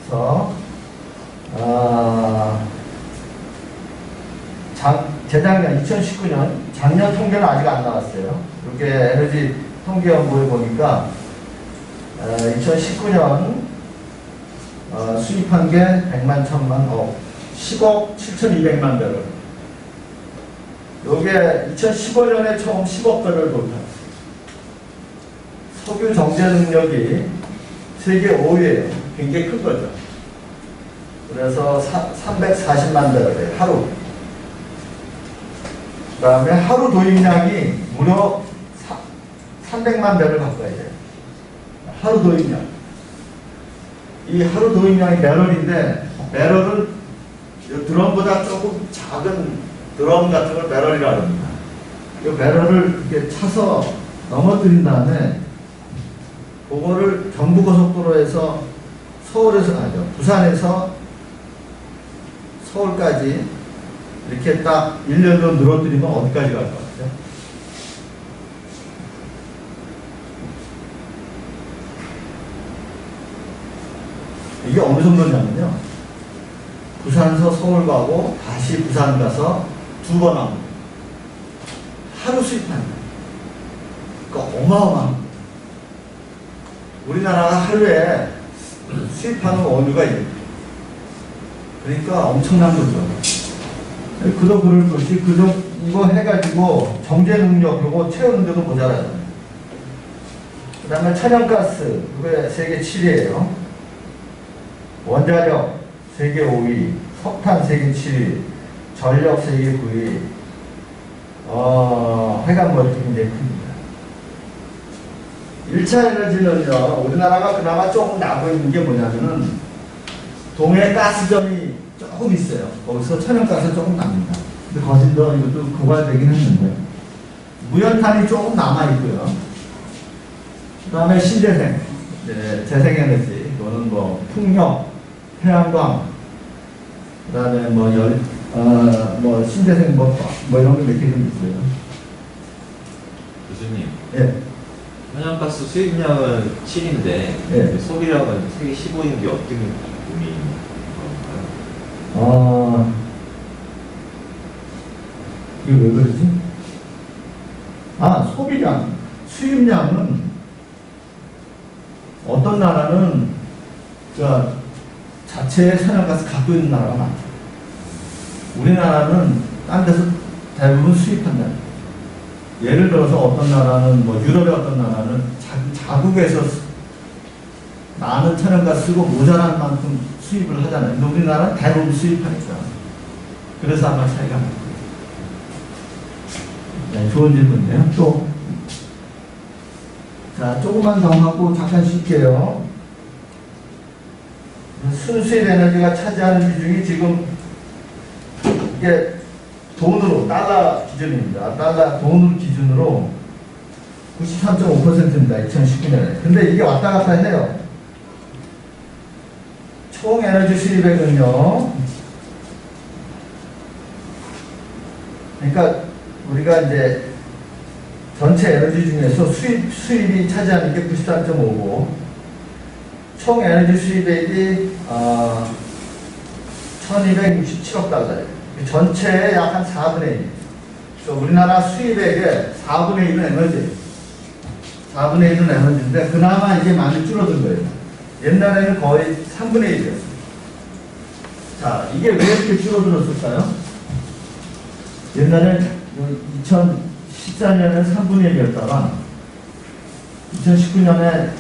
해서 재작년 2019년 작년 통계는 아직 안 나왔어요. 이렇게 에너지 통계 연구에 보니까 2019년 수입한 게 100만 1000만 10억 7200만 배럴. 요게 2015년에 처음 10억 배럴 돌파했어요. 석유 정제 능력이 세계 5위예요. 굉장히 큰 거죠. 그래서 340만 배럴이에요. 하루. 그 다음에 하루 도입량이 무려 300만 배럴 가까이 돼요. 하루 도입량. 이 하루 도입량이 배럴인데 배럴을 드럼보다 조금 작은 드럼 같은 걸 배럴이라고 합니다. 이 배럴을 이렇게 차서 넘어뜨린 다음에 그거를 경부고속도로에서 부산에서 서울까지 이렇게 딱 1년으로 늘어뜨리면 어디까지 갈 것 같아요? 이게 어느 정도냐면요. 부산에서 서울 가고 다시 부산 가서 2번 합니다. 하루 수입합니다. 그러니까 어마어마합니다. 우리나라가 하루에 수입하는 원유가 있어요. 그러니까 엄청난 거죠. 그도 그럴 것이 이거 해가지고 정제 능력 요거 채우는데도 모자라요. 그 다음에 천연가스 그게 세계 7위예요. 원자력 세계 5위, 석탄 세계 7위, 전력 세계 9위. 해관머리 굉장히 큽니다. 1차 에너지는요, 우리나라가 그나마 조금 나고 있는 게 뭐냐면은 동해 가스점이 조금 있어요. 거기서 천연가스 조금 납니다. 근데 거진도 이것도 고갈되긴 했는데 무연탄이 조금 남아있고요. 그 다음에 신재생, 재생에너지, 이거는 뭐 풍력, 태양광, 그 다음에 뭐 뭐 신재생 뭐 이런 거 몇 개 좀 있어요. 교수님, 예. 천연가스 수입량은 7인데 예. 소비량은 세계 15인 게 어떤 의미인 건가요? 이게 왜 그러지? 소비량, 수입량은 어떤 나라는 자체의 천연가스 갖고 있는 나라가 많죠. 우리나라는 딴 데서 대부분 수입한다. 예를 들어서 어떤 나라는 뭐 유럽의 어떤 나라는 자국에서 많은 천연가스 쓰고 모자란 만큼 수입을 하잖아요. 근데 우리나라는 대부분 수입하니까. 그래서 아마 차이가 나요. 네, 좋은 질문이네요. 또. 자, 조금만 더 하고 잠깐 쉴게요. 순수일 에너지가 차지하는 비중이 지금 이게 돈으로, 달러 기준입니다. 돈으로 기준으로 93.5%입니다. 2019년에. 근데 이게 왔다 갔다 해요. 총 에너지 수입액은요. 그러니까 우리가 이제 전체 에너지 중에서 수입이 차지하는 게 93.5고, 총 에너지 수입액이 1267억 달러예요. 전체의 약 한 4분의 1. 그래서 우리나라 수입액의 4분의 1은 에너지예요. 4분의 1은 에너지인데, 그나마 이게 많이 줄어든 거예요. 옛날에는 거의 3분의 1이었어요. 자, 이게 왜 이렇게 줄어들었을까요? 옛날에 2014년에 3분의 1이었다가 2019년에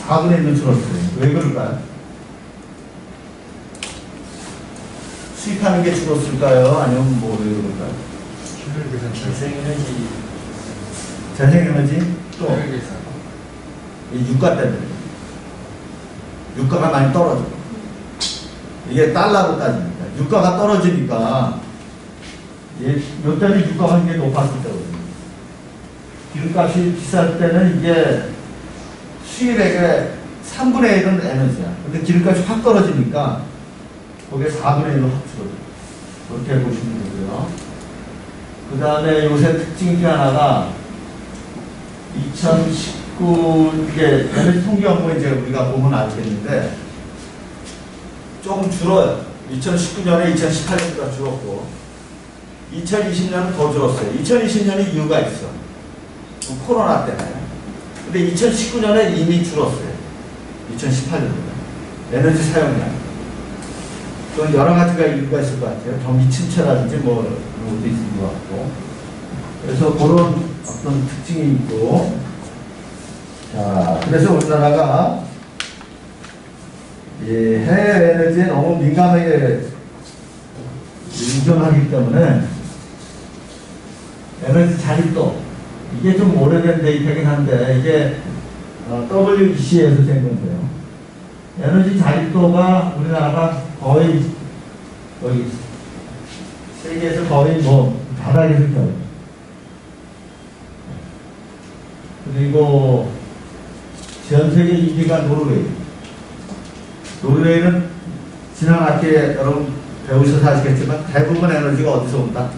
4분의 1로 줄었어요. 왜 그럴까요? 수입하는 게 줄었을까요? 아니면 뭐 왜 그럴까요? 재생에너지. 재생에너지? 또 이 유가 때문에. 유가가 많이 떨어져. 이게 달러로 따집니다. 유가가 떨어지니까 이때는 유가가 이게 높았을 때거든요. 기름값이 비쌀 때는 이게 수입액의 3분의 1은 에너지야. 근데 기름값이 확 떨어지니까 거기에 4분의 1로 확 줄어들어요. 그렇게 보시면 되고요. 그 다음에 요새 특징 중 하나가 2019, 이게 에너지 통계 업무 이제 우리가 보면 알겠는데 조금 줄어요. 2019년에 2018년보다 줄었고 2020년은 더 줄었어요. 2020년에 이유가 있어. 코로나 때문에. 근데 2019년에 이미 줄었어요. 2018년보다. 에너지 사용량. 또 여러 가지가 이유가 있을 것 같아요. 경기 침체라든지 뭐 그런 것도 있을 것 같고. 그래서 그런 어떤 특징이 있고. 자, 그래서 우리나라가 이 해외 에너지에 너무 민감하게 의존하기 때문에 에너지 자립도 이게 좀 오래된 데이터긴 한데 이게 WEC에서 된 건데요. 에너지 자립도가 우리나라가 거의 세계에서 거의 뭐 바닥에서 껴요. 그리고 전 세계 1위가 노르웨이. 노르웨이는 지난 학기에 여러분 배우셔서 아시겠지만 대부분 에너지가 어디서 온다?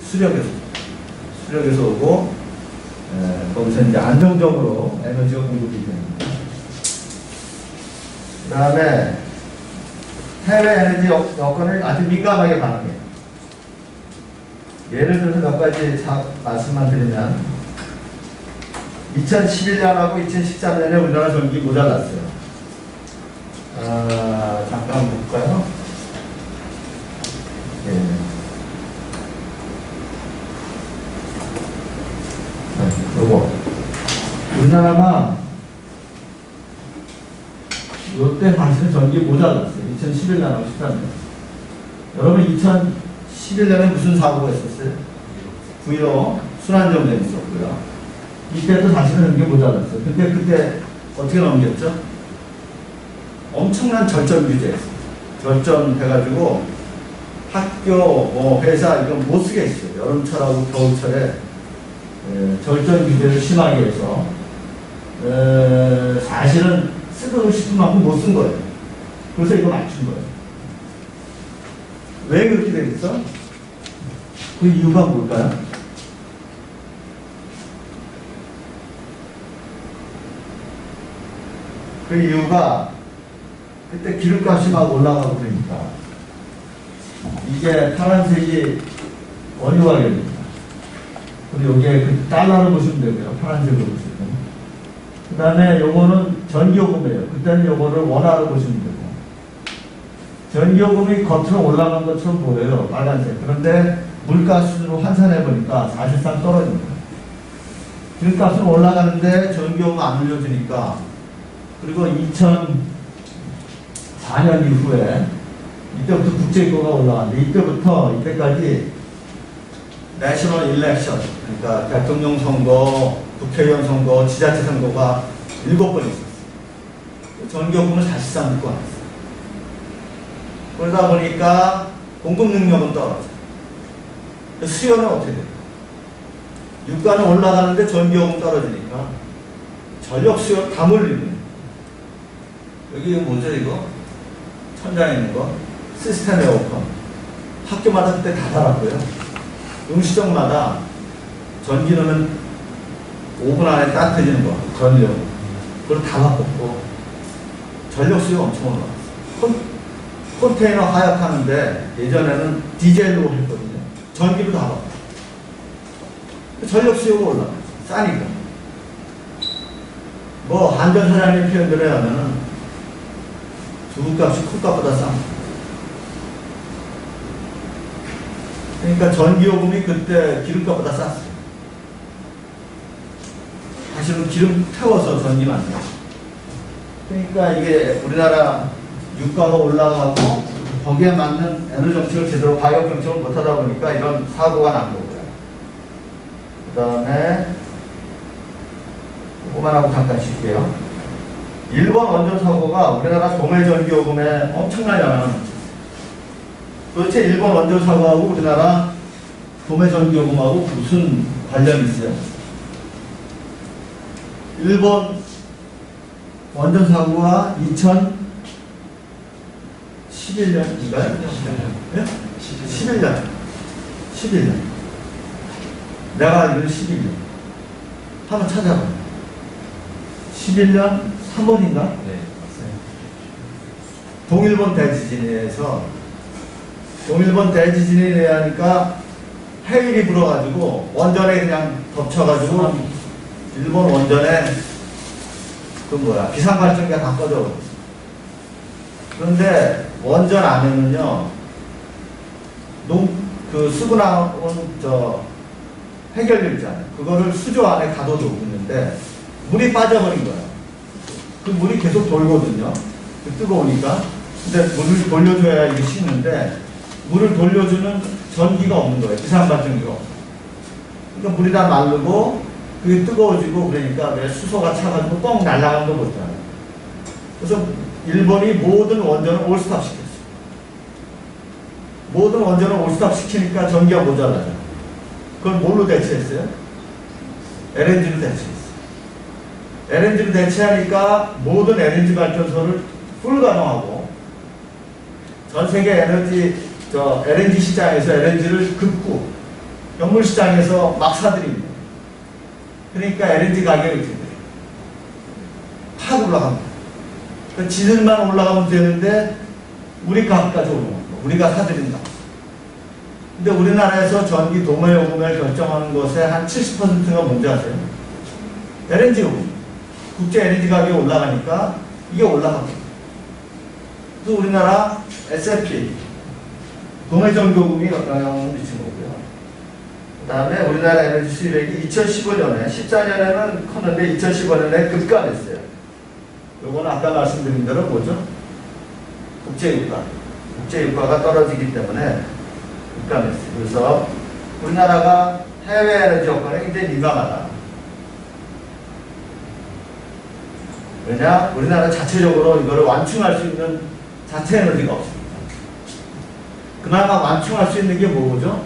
수력에서 오고 거기서 이제 안정적으로 에너지가 공급이 됩니다. 그 다음에 해외 에너지 여건을 아주 민감하게 반응해요. 예를 들어서 몇 가지 말씀만 드리면 2011년하고 2013년에 우리나라 전기 모자랐어요. 잠깐 볼까요? 네. 요거. 우리나라가 요때 당시는 전기 모자랐어요. 2011년하고 13년. 여러분 2011년에 무슨 사고가 있었어요? 9.15 순환정전이 있었고요. 이때도 다시는 전기 모자랐어요. 근데 그때 어떻게 넘겼죠? 엄청난 절전 규제했어요. 절전해가지고 학교, 뭐 회사 이건 못 쓰게 했어요. 여름철하고 겨울철에 절전 규제를 심하게 해서 사실은 쓰고 싶은 만큼 못 쓴 거예요. 그래서 이거 맞춘 거예요. 왜 그렇게 되겠어? 그 이유가 뭘까요? 그 이유가 그때 기름값이 막 올라가고 그러니까 이게 파란색이 원유 가격입니다. 그리고 여기에 그 달러로 보시면 되고요. 파란색으로 보시면. 그 다음에 요거는 전기요금이에요. 그때는 요거를 원화로 보시면 되고. 전기요금이 겉으로 올라간 것처럼 보여요. 빨간색. 그런데 물가 수준으로 환산해 보니까 사실상 떨어집니다. 기름값은 올라가는데 전기요금 안 올려주니까, 그리고 2004년 이후에 이때부터 국제유가가 올라갔는데, 이때까지 내셔널 일렉션, 그러니까 대통령 선거, 국회의원 선거, 지자체 선거가 7번 있었어요. 전기요금을 사실상 묶어 놨어요. 그러다 보니까 공급 능력은 떨어져요. 수요는 어떻게 돼요? 유가는 올라가는데 전기요금 떨어지니까 전력 수요 다 몰리는 거예요. 여기 뭐죠 이거? 천장에 있는 거? 시스템 에어컨. 학교마다 그때 다 달았고요. 음식점마다 전기 넣으면 5분 안에 따뜻해지는 거, 전력. 그걸 다 바꿨고, 전력 수요 엄청 올라갔어요. 컨테이너 하역하는데 예전에는 디젤로 했거든요. 전기로 다 바꿨어요. 전력 수요가 올라갔어요. 싸니까. 뭐, 한전 사장님 표현대로 하면은 두부값이 콩값보다 쌉니다. 그러니까 전기요금이 그때 기름값보다 쌌어요. 사실은 기름 태워서 전기 만들어요. 그러니까 이게 우리나라 유가가 올라가고 거기에 맞는 에너지 정책을 제대로 가격 정책을 못하다 보니까 이런 사고가 난 거고요. 그 다음에 그만하고 잠깐 쉴게요. 일본 원전 사고가 우리나라 도매 전기요금에 엄청난 영향을 미쳤어요. 도대체 일본 원전 사고하고 우리나라 도매 전기요금하고 무슨 관련이 있어요? 일본 원전 사고가 2011년인가요? 네? 11년. 내가 알기로는 11년. 한번 찾아봐요. 11년 3월인가? 네, 동일본 대지진에서 동일본 대지진이 나니까 해일이 불어가지고 원전에 그냥 덮쳐가지고 일본 원전에 비상발전기가 다 꺼져버렸어요. 그런데 원전 안에는요 쓰고 나온 해결유 있잖아요. 그거를 수조 안에 가둬두고 있는데 물이 빠져버린 거예요. 그 물이 계속 돌거든요. 뜨거우니까. 근데 물을 돌려줘야 이게 식는데 물을 돌려주는 전기가 없는 거예요. 비상발전기가 없어요. 그러니까 물이 다 마르고 그게 뜨거워지고 그러니까 왜 수소가 차가지고 뻥 날아간 거 보잖아요. 그래서 일본이 모든 원전을 올스톱 시켰어요. 모든 원전을 올스톱 시키니까 전기가 모자라죠. 그걸 뭘로 대체했어요? LNG로 대체했어요. LNG로 대체하니까 모든 LNG 발전소를 불가동하고 전 세계 LNG 시장에서 LNG를 급구, 연물 시장에서 막 사들입니다. 그러니까 LNG 가격이 어떻게 돼요? 확 올라갑니다. 그 지들만 올라가면 되는데 우리 값까지 올라갑니다. 우리가 사들인다. 근데 우리나라에서 전기 도매 요금을 결정하는 것의 한 70%가 뭔지 아세요? LNG 요금. 국제 LNG 가격이 올라가니까 이게 올라갑니다. 그래서 우리나라 S&P 도매 전기요금이 영향을 미친 거고요. 그 다음에 우리나라 에너지 수입액이 2015년에, 14년에는 컸는데 2015년에 급감했어요. 요거는 아까 말씀드린 대로 뭐죠? 국제유가. 국제유가가 떨어지기 때문에 급감했어요. 그래서 우리나라가 해외 에너지 여건에 굉장히 민감하다. 왜냐? 우리나라 자체적으로 이거를 완충할 수 있는 자체 에너지가 없습니다. 그나마 완충할 수 있는 게 뭐죠?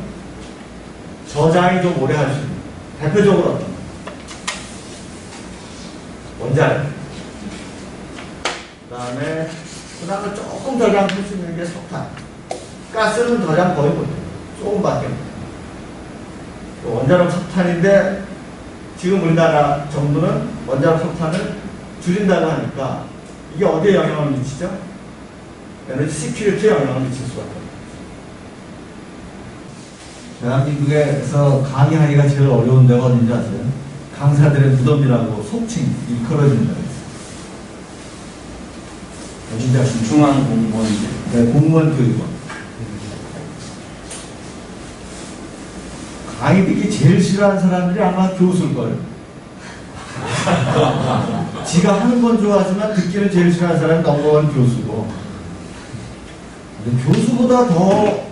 저장이 좀 오래 할 수 있는. 대표적으로 어떤 거? 원자력. 그 다음에 조금 저장할 수 있는 게 석탄. 가스는 더 이상 거의 못해요. 조금밖에 못해요. 원자력 석탄인데 지금 우리나라 정부는 원자력 석탄을 줄인다고 하니까 이게 어디에 영향을 미치죠? 에너지 시큐리티에 영향을 미칠 수밖에 없어요. 대한민국에서 강의하기가 제일 어려운 데가 어딘지 아세요? 강사들의 무덤이라고 속칭 일컬어지는 데가 있어요. 어딘지 아십니까? 중앙공무원인데. 네, 공무원 교육원. 강의 듣기 제일 싫어하는 사람들이 아마 교수일걸. 지가 하는 건 좋아하지만 듣기는 제일 싫어하는 사람이 넘버원 교수고. 근데 교수보다 더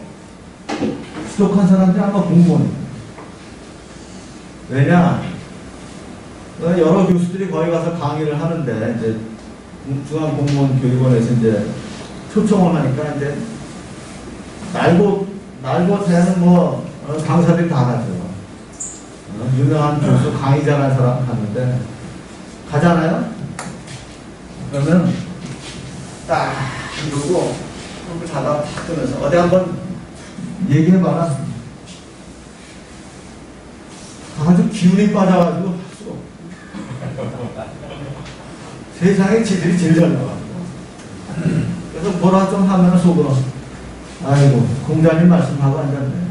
부족한 사람들이 아마 공무원이에요. 왜냐? 여러 교수들이 거기 가서 강의를 하는데, 이제 중앙공무원교육원에서 이제 초청을 하니까 이제 날고 새는 뭐 강사들이 다 가죠. 유명한 교수 강의 잘하는 사람 가는데 가잖아요. 그러면 딱 이러고 손을 자다가 탁 뜨면서 어디 한번 얘기해봐라. 아주 기운이 빠져가지고 할 수가 없어. 세상에 지들이 제일 잘 나와. 그래서 뭐라 좀 하면 속으로 아이고 공자님 말씀하고 앉았네.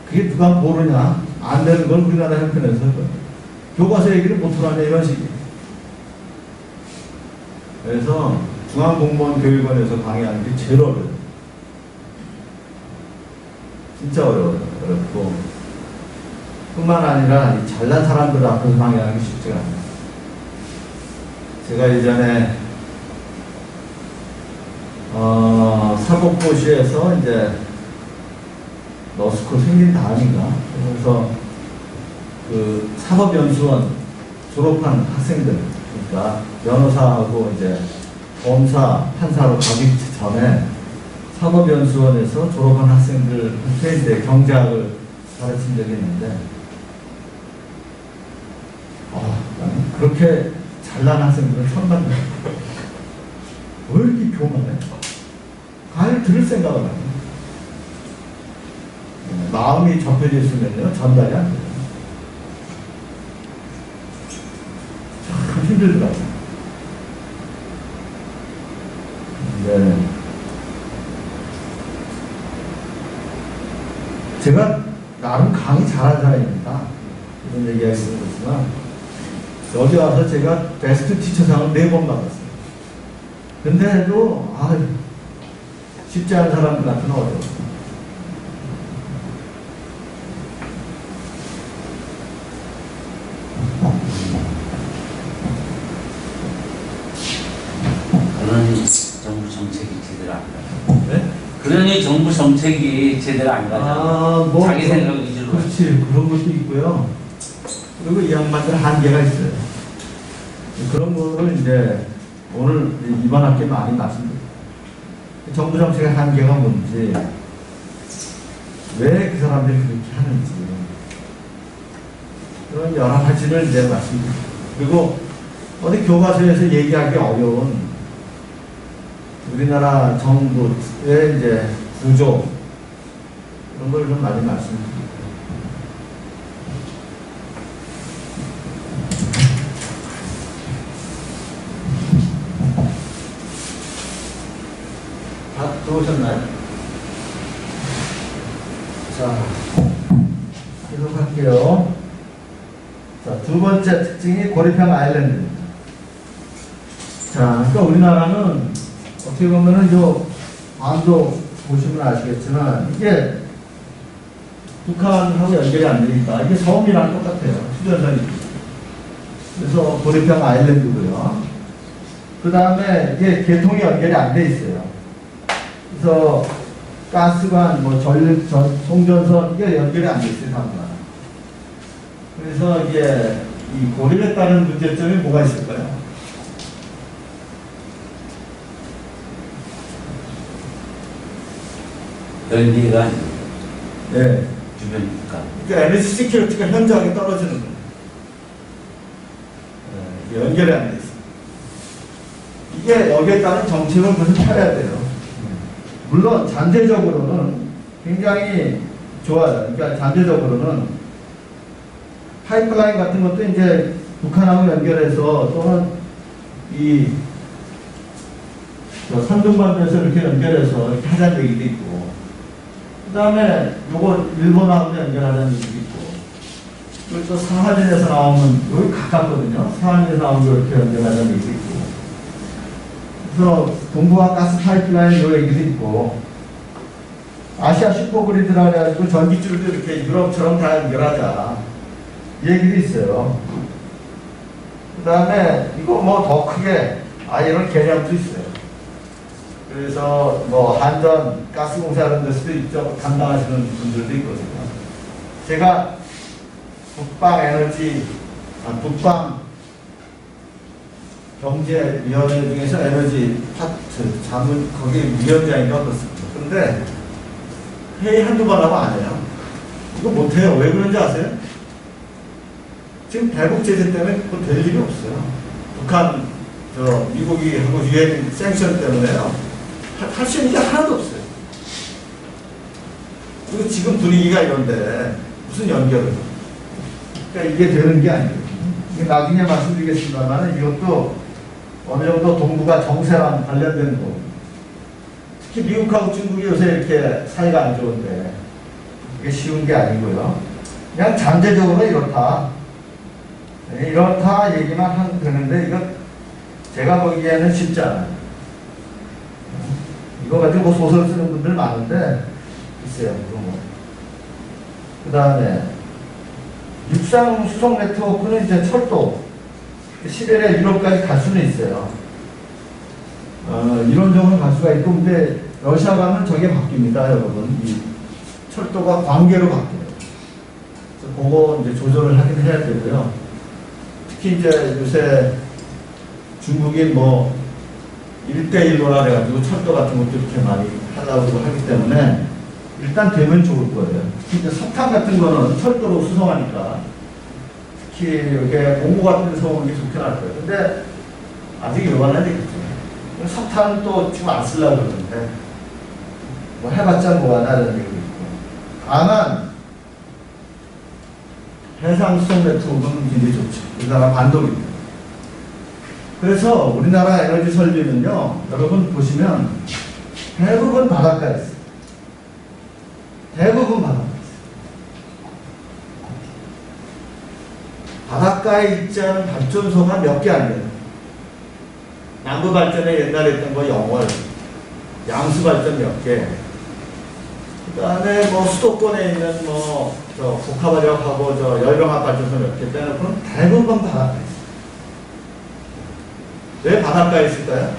그게 누가 모르냐? 안 되는 걸 우리나라 형편에서 교과서 얘기를 못하냐 이런 식이에요. 그래서 중앙공무원 교육원에서 강의하는 게 제일 어려워요. 진짜 어렵고 뿐만 아니라 이 잘난 사람들 앞에서 강의하는 게 쉽지가 않아요. 제가 예전에 사법고시에서 이제 러스쿨 생긴 다음인가 그래서 그 사법연수원 졸업한 학생들 그러니까 변호사하고 이제 검사 판사로 가기 전에 사법연수원에서 졸업한 학생들한테 이제 경제학을 가르친 적이 있는데 나는 그렇게 잘난 학생들은 처음 봤네. 왜 이렇게 교만해? 강의를 들을 생각을 안 해. 마음이 접혀져 있으면요, 전달이 안 돼요. 참 힘들더라고요. 네. 제가 나름 강의 잘하는 사람입니다. 이런 얘기하기 그렇지만, 여기 와서 제가 베스트 티처상을 4번 받았어요. 근데도, 쉽지 않은 사람들한테는 어려워요. 그러니 정부 정책이 제대로 안 가죠. 네? 그러니 정부 정책이 제대로 안 가죠. 자기 생각 위주로. 그렇지. 그런 것도 있고요. 그리고 이 양반들 한계가 있어요. 그런 거를 이제 오늘 이번 학기에 많이 말씀드려요. 정부 정책의 한계가 뭔지, 왜 그 사람들이 그렇게 하는지, 그런 여러 가지를 이제 말씀드려요. 그리고 어디 교과서에서 얘기하기 어려운 우리나라 정부의 이제 구조, 그런 걸 좀 많이 말씀드립니다. 다 들어오셨나요? 자, 계속 할게요. 자, 두 번째 특징이 고리평 아일랜드입니다. 자, 그러니까 우리나라는 어떻게 보면은 저 반도 보시면 아시겠지만 이게 북한하고 연결이 안 되니까 이게 섬이랑 똑같아요. 휴전선이. 그래서 고리평 아일랜드고요. 그 다음에 이게 개통이 연결이 안 돼 있어요. 그래서 가스관, 송전선 이게 연결이 안 돼 있어요. 다만. 그래서 이게 이 고립에 따른 문제점이 뭐가 있을까요? 연리가 네. 주변 국가. 그러니까 에너지 시큐리티가 현저하게 떨어지는 거예요. 네, 연결이 안 돼 있어요. 이게 여기에 따른 정책을 계속 펴야 돼요. 물론 잠재적으로는 굉장히 좋아요. 그러니까 잠재적으로는 파이프라인 같은 것도 이제 북한하고 연결해서 또는 이 산둥반도에서 이렇게 연결해서 이렇게 하자는 얘기도 있고, 그 다음에 요거 일본하고 연결하자는 얘기도 있고, 그리고 또 상하진에서 나오면 여기 가깝거든요. 상하진에서 나오면 이렇게 연결하자는 얘기도 있고, 그래서 동부와 가스 파이프라인 요 얘기도 있고, 아시아 슈퍼그리드라 해가지고 전기줄도 이렇게 유럽처럼 다 연결하자 이 얘기도 있어요. 그 다음에 이거 뭐 더 크게 이런 개념도 있어요. 그래서 뭐 한전 가스공사 이런 데서도 이쪽 담당하시는 분들도 있거든요. 제가 북방 경제위원회 중에서 에너지 파트 자문 거기 위원장인가 그렇습니다. 그런데 회의 한두 번 하고 안 해요. 이거 못해요. 왜 그런지 아세요? 지금 대북 제재 때문에 그거 될 일이 없어요. 북한, 미국이 하고 유엔 생션 때문에요. 할 수 있는 게 하나도 없어요. 그리고 지금 분위기가 이런데 무슨 연결을. 그러니까 이게 되는 게 아니에요. 이게 나중에 말씀드리겠습니다만 이것도 어느 정도 동북아 정세랑 관련된 거. 특히 미국하고 중국이 요새 이렇게 사이가 안 좋은데 이게 쉬운 게 아니고요. 그냥 잠재적으로 이렇다 얘기만 하면 되는데 이거 제가 보기에는 쉽지 않아요. 이거 가지고 소설 쓰는 분들 많은데 글쎄요. 그 다음에 육상 수송 네트워크는 이제 철도 시베리아 유럽까지 갈 수는 있어요. 이론적으로 갈 수가 있고, 근데 러시아 가면 저게 바뀝니다, 여러분. 이 철도가 관계로 바뀌어요. 그래서 그거 이제 조절을 하긴 해야 되고요. 특히 이제 요새 중국이 뭐 1대1로라 해가지고 철도 같은 것도 이렇게 많이 하려고 하기 때문에 일단 되면 좋을 거예요. 특히 이제 석탄 같은 거는 철도로 수송하니까 특히 이렇게 공고 같은 데서 오는 게 좋긴 할 거예요. 근데 아직 요만해야 되겠죠. 석탄은 또 지금 안 쓰려고 그러는데 뭐 해봤자 뭐하나 이런 얘기도 있고. 다만 해상수송 네트워크는 굉장히 좋죠. 우리나라 반도입니다. 그래서 우리나라 에너지 설비는요, 여러분 보시면 대부분 바닷가에 있어요. 대부분 바닷가에 있어요. 바닷가에 있지 않은 발전소가 몇 개 안 돼요. 남부발전에 옛날에 했던 거 영월, 양수발전 몇 개, 그 다음에 뭐 수도권에 있는 뭐 국화발전하고 열병합 발전소 몇 개 빼놓고는 대부분 바닷가에 있어요. 왜 바닷가에 있을까요?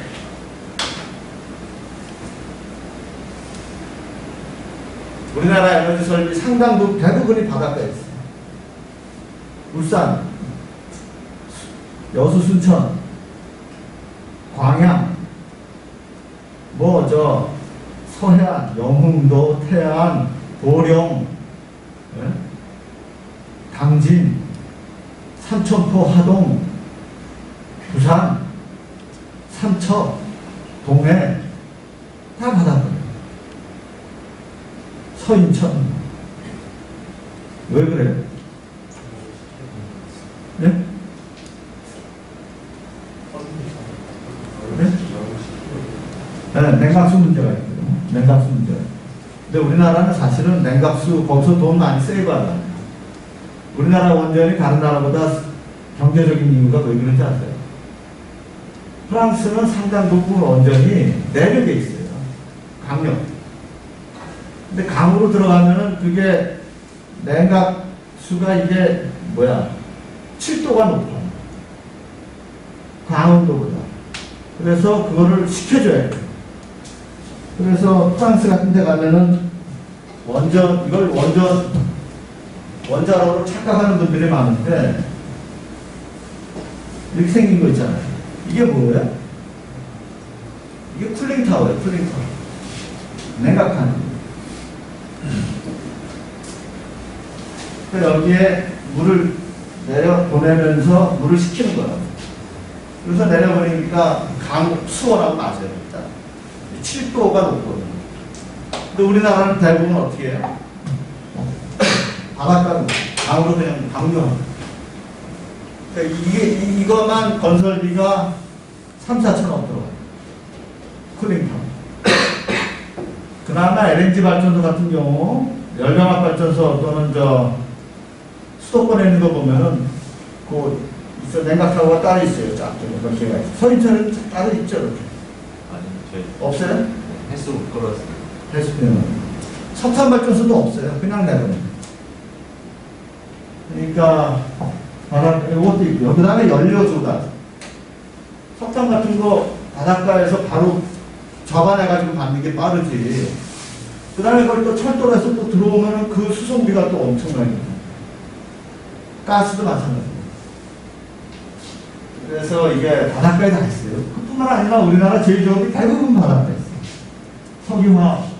우리나라 에너지 설비 상당 부분 대부분이 바닷가에 있어요. 울산, 여수, 순천, 광양, 서해안, 영흥도, 태안, 보령, 당진, 삼천포, 하동, 부산, 삼척, 동해 다 바닷가예요. 서인천. 왜 그래요? 네? 네? 네, 냉각수 문제가 있고요. 냉각수 문제. 근데 우리나라는 사실은 냉각수 거기서 돈 많이 세이브하잖아요. 우리나라 원전이 다른 나라보다 경제적인 이유가 왜 그런지 아세요? 프랑스는 상당 부분 원전이 내륙에 있어요. 강력. 근데 강으로 들어가면은 그게 냉각수가 이게 7도가 높아요. 강원도보다. 그래서 그거를 식혀줘야 돼요. 그래서 프랑스 같은 데 가면은 이걸 원자로로 착각하는 분들이 많은데 이렇게 생긴 거 있잖아요. 이게 뭐예요? 이게 쿨링타워예요. 쿨링타워. 냉각하는 거. 여기에 물을 보내면서 물을 식히는 거예요. 그래서 내려버리니까 수온하고 맞아요. 일단 7도가 높거든요. 근데 우리나라는 대부분 어떻게 해요? 바닷가 강으로 그냥 강조합니다. 그러니까 이것만 건설비가 3, 4천억 들어가요. 쿨링타운. 그나마 LNG 발전소 같은 경우 열병합 발전소 또는 수도권에 있는 거 보면은 그 있어 냉각타워가 따로 있어요. 작게 몇 개가 있어요. 서인천은 따로 있죠. 이렇게. 아니, 저희 없어요? 횟수 못 걸었어요. 해수면 석탄 발전소도 없어요. 그냥 내보내. 그러니까 바닷가 이것도 있고요. 그 다음에 연료 조달. 석탄 같은 거 바닷가에서 바로 잡아내가지고 받는 게 빠르지. 그 다음에 그걸 또 철도에서 또 들어오면은 그 수송비가 또 엄청나게. 가스도 마찬가지입니다. 그래서 이게 바닷가에 다 있어요. 그뿐만 아니라 우리나라 제조업이 대부분 바닷가에 있어요. 석유화학,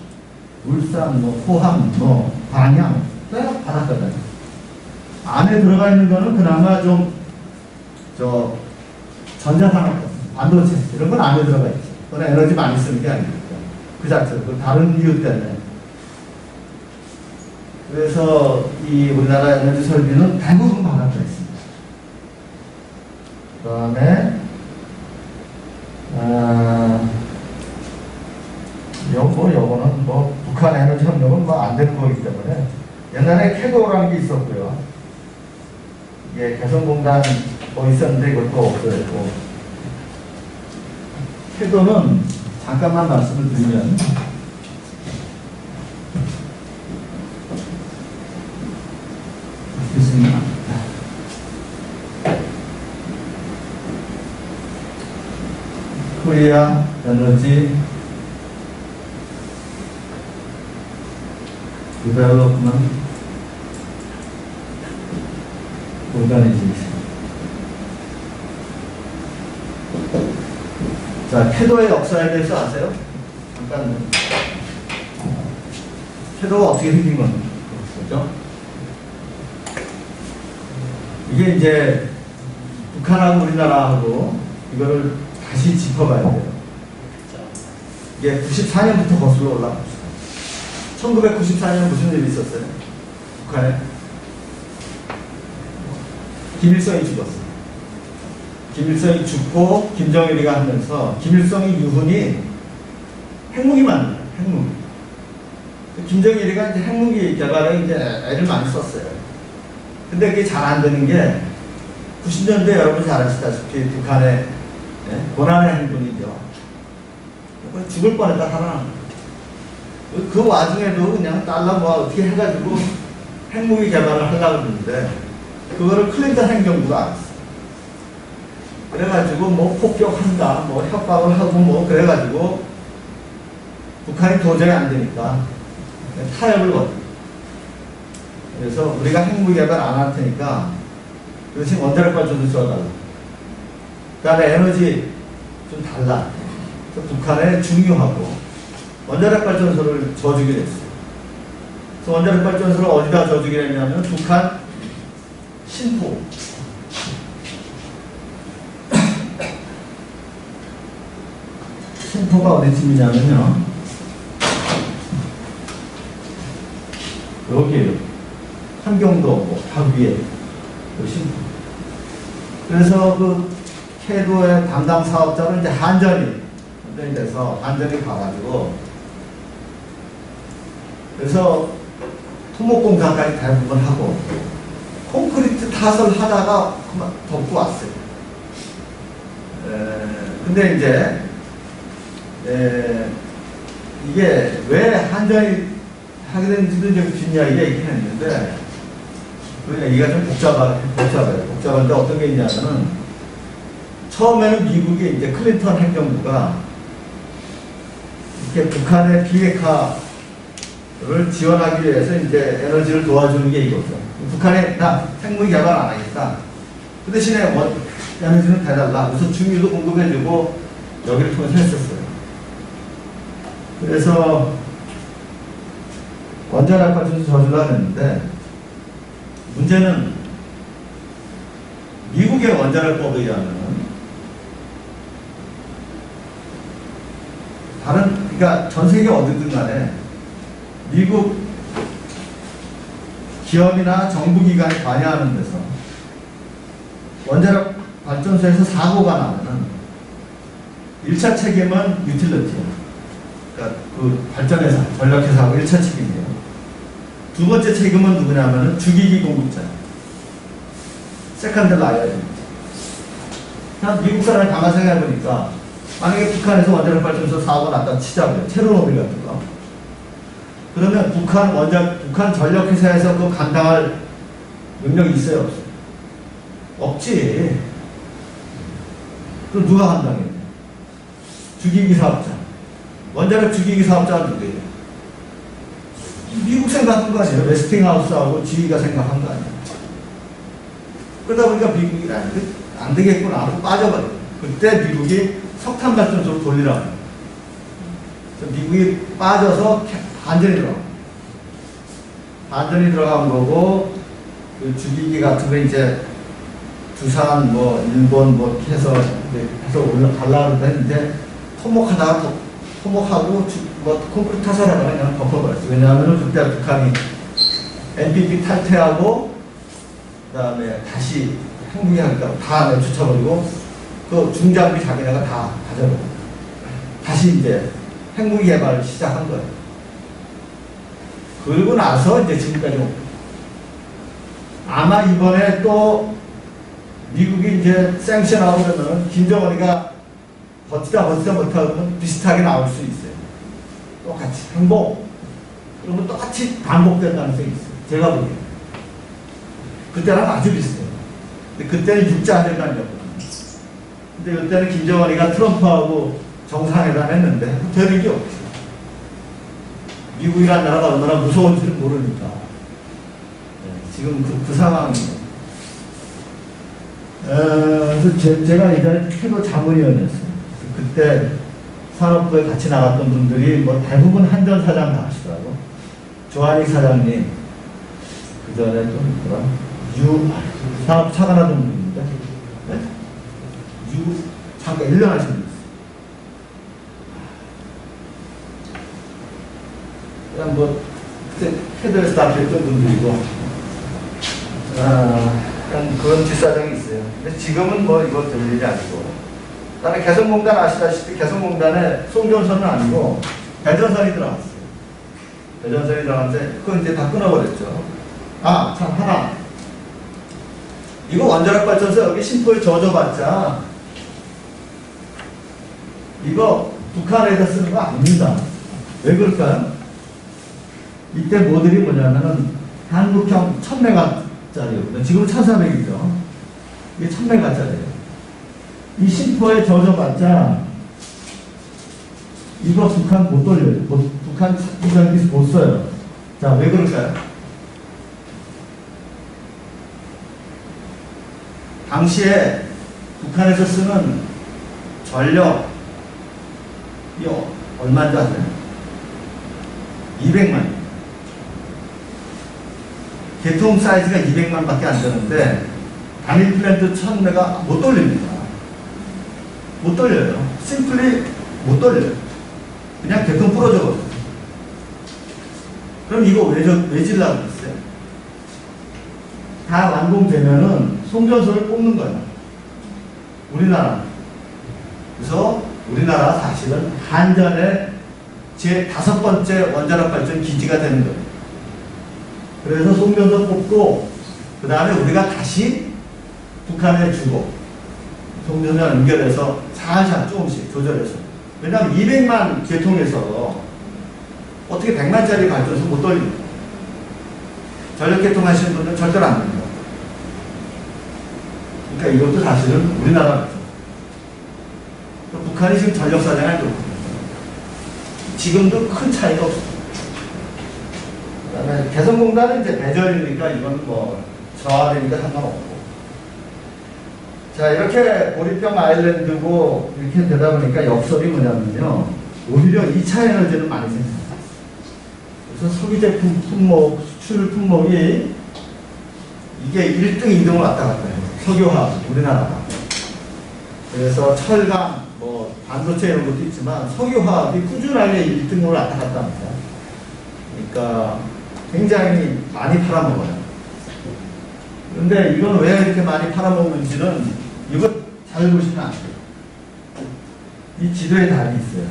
울산, 포항, 광양, 다 바닷가다. 안에 들어가 있는 거는 그나마 좀, 전자산업, 반도체, 이런 건 안에 들어가 있죠. 그건 에너지 많이 쓰는 게 아니니까. 그 자체로, 그 다른 이유 때문에. 그래서 이 우리나라 에너지 설비는 대부분 바닷가에 있습니다. 그 다음에, 요거는 북한 에너지 협력은 안 되는 거기 때문에 옛날에 캐도라는 게 있었고요. 이게 개성공단 있었는데 이것도 없어졌고. 캐도는 잠깐만 말씀을 드리면 됐습니다. 코리아 에너지 디벨롭먼트 오가니제이션. 자, 캐도의 역사에 대해서 아세요? 잠깐. 캐도가 어떻게 생긴 거죠? 이게 이제 북한하고 우리나라하고 이거를 다시 짚어봐야 돼요. 이게 94년부터 거슬러 올라갑시다. 1994년 무슨 일이 있었어요? 북한에 김일성이 죽었어요. 김일성이 죽고 김정일이가 하면서 김일성이 유훈이 핵무기 만들어요. 핵무기. 김정일이가 이제 핵무기 개발에 이제 애를 많이 썼어요. 근데 그게 잘 안 되는 게 90년대 여러분 잘 아시다시피 북한의 고난의 행군이죠. 죽을 뻔했다 살아난. 그 와중에도 그냥 달러 어떻게 해가지고 핵무기 개발을 하려고 했는데 그거를 클린턴 행정부가 알았어. 그래가지고 폭격한다, 협박을 하고 그래가지고 북한이 도저히 안 되니까 타협을 거둬. 그래서 우리가 핵무기 개발 안 할 테니까 그 대신 원자력 발전소 지어달라. 그 다음에 에너지 좀 달라. 그래서 북한에 중요하고 원자력 발전소를 져주기로 했어요. 그래서 원자력 발전소를 어디다 져주기로 했냐면 북한 신포. 신포가 어디쯤이냐면요. 여기에요. 한경도 다 위에 그 신포. 그래서 그 캐도의 담당 사업자는 이제 한전이 돼서 한전이 가가지고 그래서 토목공사까지 대부분 하고 콘크리트 탓을 하다가 그만 덮고 왔어요. 근데 이제 이게 왜 한전이 하게 됐는지도 좀 뒷이야기가 있긴 했는데 그 얘기가 좀 복잡해요. 복잡한데 어떤 게 있냐면은 처음에는 미국이 이제 클린턴 행정부가 이렇게 북한의 비핵화를 지원하기 위해서 이제 에너지를 도와주는 게 이거죠. 북한에 나 핵무기 개발 안 하겠다. 그 대신에 에너지는 대달라. 우선 중유도 공급해주고 여기를 통해서 했었어요. 그래서 원자력 발전소 저주가 됐는데 문제는 미국의 원자력법에 의하면 그러니까 전 세계 어디든 간에 미국 기업이나 정부기관이 관여하는 데서 원자력 발전소에서 사고가 나면은 1차 책임은 유틸리티예요. 그러니까 그 발전회사, 전력회사하고 1차 책임이에요. 두 번째 책임은 누구냐면은 주기기 공급자. 세컨드 라이어입니다. 그냥 미국 사람이 가만 생각해보니까 만약에 북한에서 원자력 발전소 사고가 났다 치자고요. 체르노빌 같은 거. 그러면 북한 전력회사에서 그 감당할 능력이 있어요, 없어요? 없지. 그럼 누가 감당해요? 주기기 사업자. 원자력 주기기 사업자는 누구예요? 미국 생각한 거 아니에요? 웨스팅하우스하고 지휘가 생각한 거 아니에요? 그러다 보니까 미국이 안 되겠구나 하고 빠져버려요. 그때 미국이 석탄 발전소를 돌리라고 해요. 그래서 미국이 빠져서 반전이 들어가요. 반전이 들어간 거고, 그 주기기 같은 거 이제 두산, 뭐, 일본, 뭐, 해서 올라가려고 했는데, 토목하다가 토목하고, 뭐, 콘크리트 타설하다가 그냥 덮어버렸어요. 왜냐하면 그때 북한이 NPT 탈퇴하고, 그 다음에 다시 핵무기 하니까 다 내쫓아버리고, 그 중장비 자기네가 다 가져버리고, 다시 이제 핵무기 개발을 시작한 거예요. 그러고 나서 이제 지금까지 온 거예요. 아마 이번에 또 미국이 이제 생션하고 그러면 김정은이가 버티다 못하고 비슷하게 나올 수 있어요. 똑같이 행복. 그러면 똑같이 반복될 가능성이 있어요. 제가 보기에는. 그때랑 아주 비슷해요. 근데 그때는 육자회담이었거든요. 근데 이때는 김정은이가 트럼프하고 정상회담 했는데 되는 게 없죠. 미국이라는 나라가 얼마나 무서운지를 모르니까. 지금 그 상황이에요. 그래서 제가 예전에 태도 자문위원이었어요. 그때 산업부에 같이 나갔던 분들이 뭐 대부분 한전 사장 나가시더라고. 조한익 사장님, 그 전에 좀 있더라. 산업 차관하던 분인데, 네? 잠깐 1년 하신 분 있어요. 그냥 뭐, 그때 헤드에서 다 뵀던 분들이고, 약간 그런 뒷사정이 있어요. 근데 지금은 뭐 이거 될 일이 아니고. 그다음에 개성공단 아시다시피 개성공단에 송전선은 아니고 배전선이 들어갔어요. 배전선이 들어갔는데 그건 이제 다 끊어버렸죠. 아, 참 하나. 이거 원자력 발전소 여기 심포에 젖어봤자 이거 북한에다 쓰는 거 아닙니다. 왜 그럴까요? 이때 모델이 뭐냐면은 한국형 1000메가짜리거든요. 지금은 1400이죠. 이게 1000메가짜리예요. 이 심포에 젖어봤자 이거 북한 못 돌려요. 북한 무전기 못 써요. 자, 왜 그럴까요? 당시에 북한에서 쓰는 전력 이 얼마인지 아세요? 200만. 개통 사이즈가 200만밖에 안 되는데 단일 플랜트 1000메가 못 돌립니다. 못 돌려요. 심플리 못 돌려요. 그냥 개통 부러져 버려요. 그럼 이거 왜 질라고 했어요? 다 완공되면은 송전소를 뽑는 거예요. 우리나라. 그래서 우리나라 사실은 한전의 제 5번째 원자력 발전 기지가 되는 거예요. 그래서 송전소 뽑고 그 다음에 우리가 다시 북한에 주고 송전소를 연결해서 살살 조금씩 조절해서. 왜냐하면 200만 개통해서 어떻게 100만짜리 발전소 못 돌립니다. 전력 개통하시는 분들은 절대로 안 됩니다. 그러니까 이것도 사실은 우리나라 북한이 지금 전력 사정을 좀 지금도 큰 차이가 없습니다. 그다음에 개성공단은 이제 배전이니까 이건 뭐 저하되니까 상관없고. 자, 이렇게 고리병 아일랜드고 이렇게 되다 보니까 역설이 뭐냐면요. 오히려 2차 에너지는 많이 생겨요. 그래서 소비 제품 품목, 수출 품목이 이게 1등, 2등을 왔다 갔다 해요. 석유화학, 우리나라가. 그래서 철강, 뭐 반도체 이런 것도 있지만 석유화학이 꾸준하게 1등으로 왔다 갔다 합니다. 그러니까 굉장히 많이 팔아먹어요. 근데 이건 왜 이렇게 많이 팔아먹는지는 이거 잘 보시면 안 돼요. 이 지도에 답이 있어요.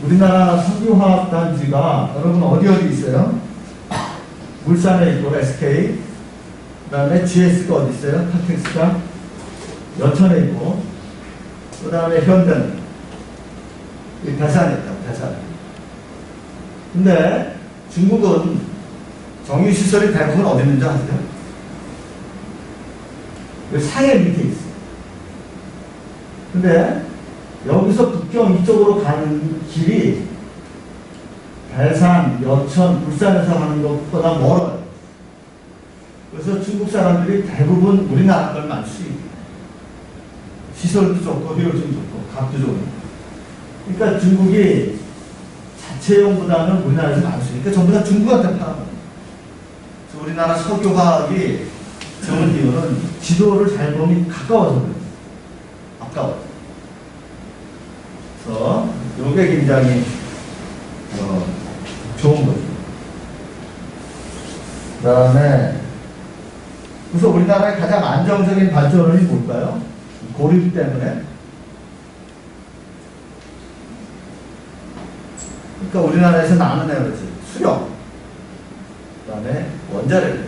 우리나라 석유화학단지가 여러분 어디 있어요? 울산에 있고 SK, 그 다음에 GS가 어디 있어요? 칼텍스가 여천에 있고, 그 다음에 현대는 대산에 있다고, 대산. 근데 중국은 정유시설이 대부분 어디 있는지 아세요? 그 상해 밑에 있어요. 근데 여기서 북경 이쪽으로 가는 길이 대산, 여천, 울산에서 가는 것보다 멀어요. 그래서 중국 사람들이 대부분 우리나라 걸만 수입해요. 시설도 좋고, 효율도 좋고, 값도 좋고. 그러니까 중국이 자체용보다는 우리나라에서 많이 쓰니까 전부 다 중국한테 팔아먹어요. 그래서 우리나라 석유화학이 좋은 이유는 지도를 잘 보면 가까워서 그래요. 아까워. 그래서 이게 굉장히 좋은 거죠. 그 다음에 그래서 우리나라의 가장 안정적인 발전원이 뭘까요? 고립 때문에. 그러니까 우리나라에서 나는 에너지, 수력, 그 다음에 원자력.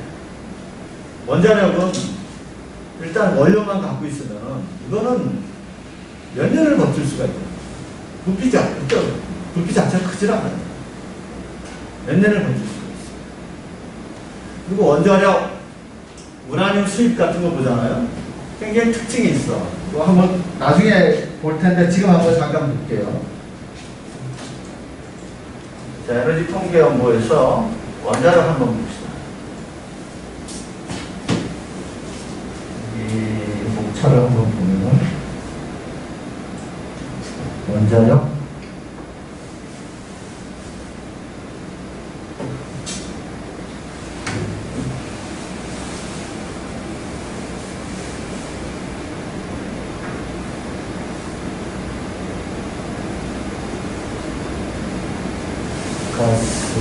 원자력은 일단 원료만 갖고 있으면 이거는 몇 년을 버틸 수가 있어요. 부피 자체가 크질 않아요. 몇 년을 버틸 수가 있어요. 그리고 원자력, 우라늄 수입 같은 거 보잖아요. 굉장히 특징이 있어. 이거 한번 나중에 볼 텐데 지금 한번 잠깐 볼게요. 자, 에너지 통계 연구에서 원자력 한번 봅시다. 이 목차를 한번 보면 원자력 가스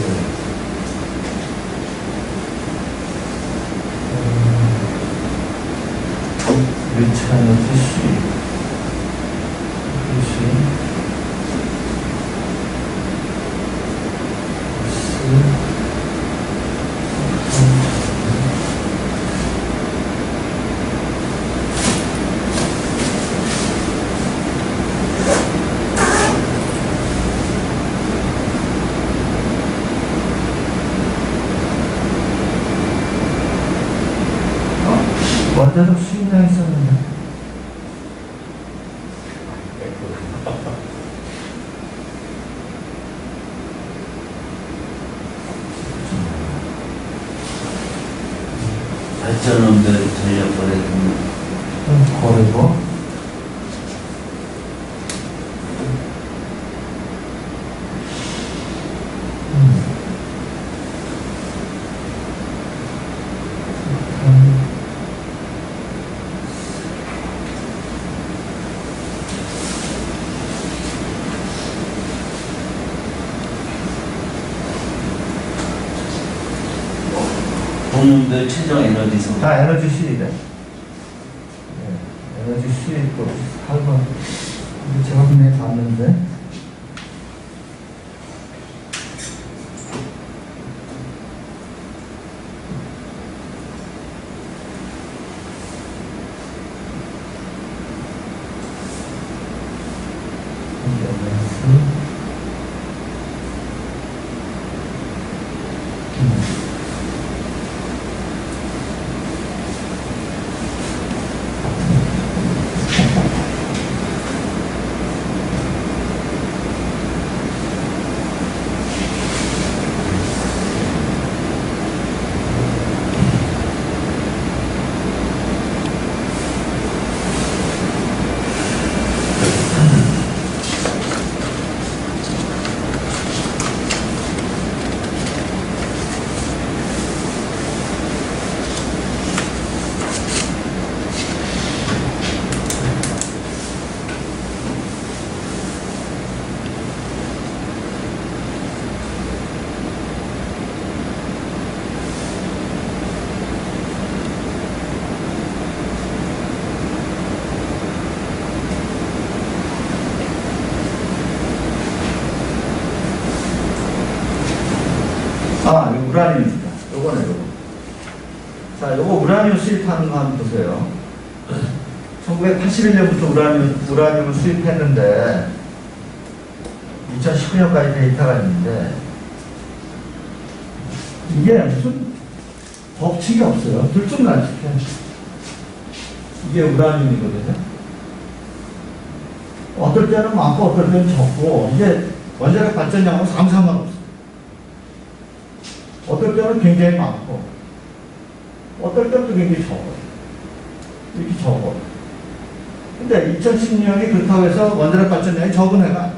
리차에너지 수입 원자력 수입량이 있었는데 발전원들 전력 거래고 공룡들 최종 에너지 소 다 에너지 수입이래. 네, 에너지 수입도 한번 제가 분명히 봤는데 아, 이거 우라늄입니다. 요거네, 요거. 자, 요거 우라늄 수입하는 거 한번 보세요. 1981년부터 우라늄을 수입했는데, 2019년까지 데이터가 있는데, 이게 무슨 법칙이 없어요. 들쭉날쭉해. 이게 우라늄이거든요. 어떨 때는 많고, 어떨 때는 적고, 이게 원자력 발전량하고 상관없어요. 어떨 때는 굉장히 많고, 어떨 때는 또 굉장히 적어요. 이렇게 적어요. 근데 2010년이 그렇다고 해서 원자력 발전량이 적은 해가 아니에요.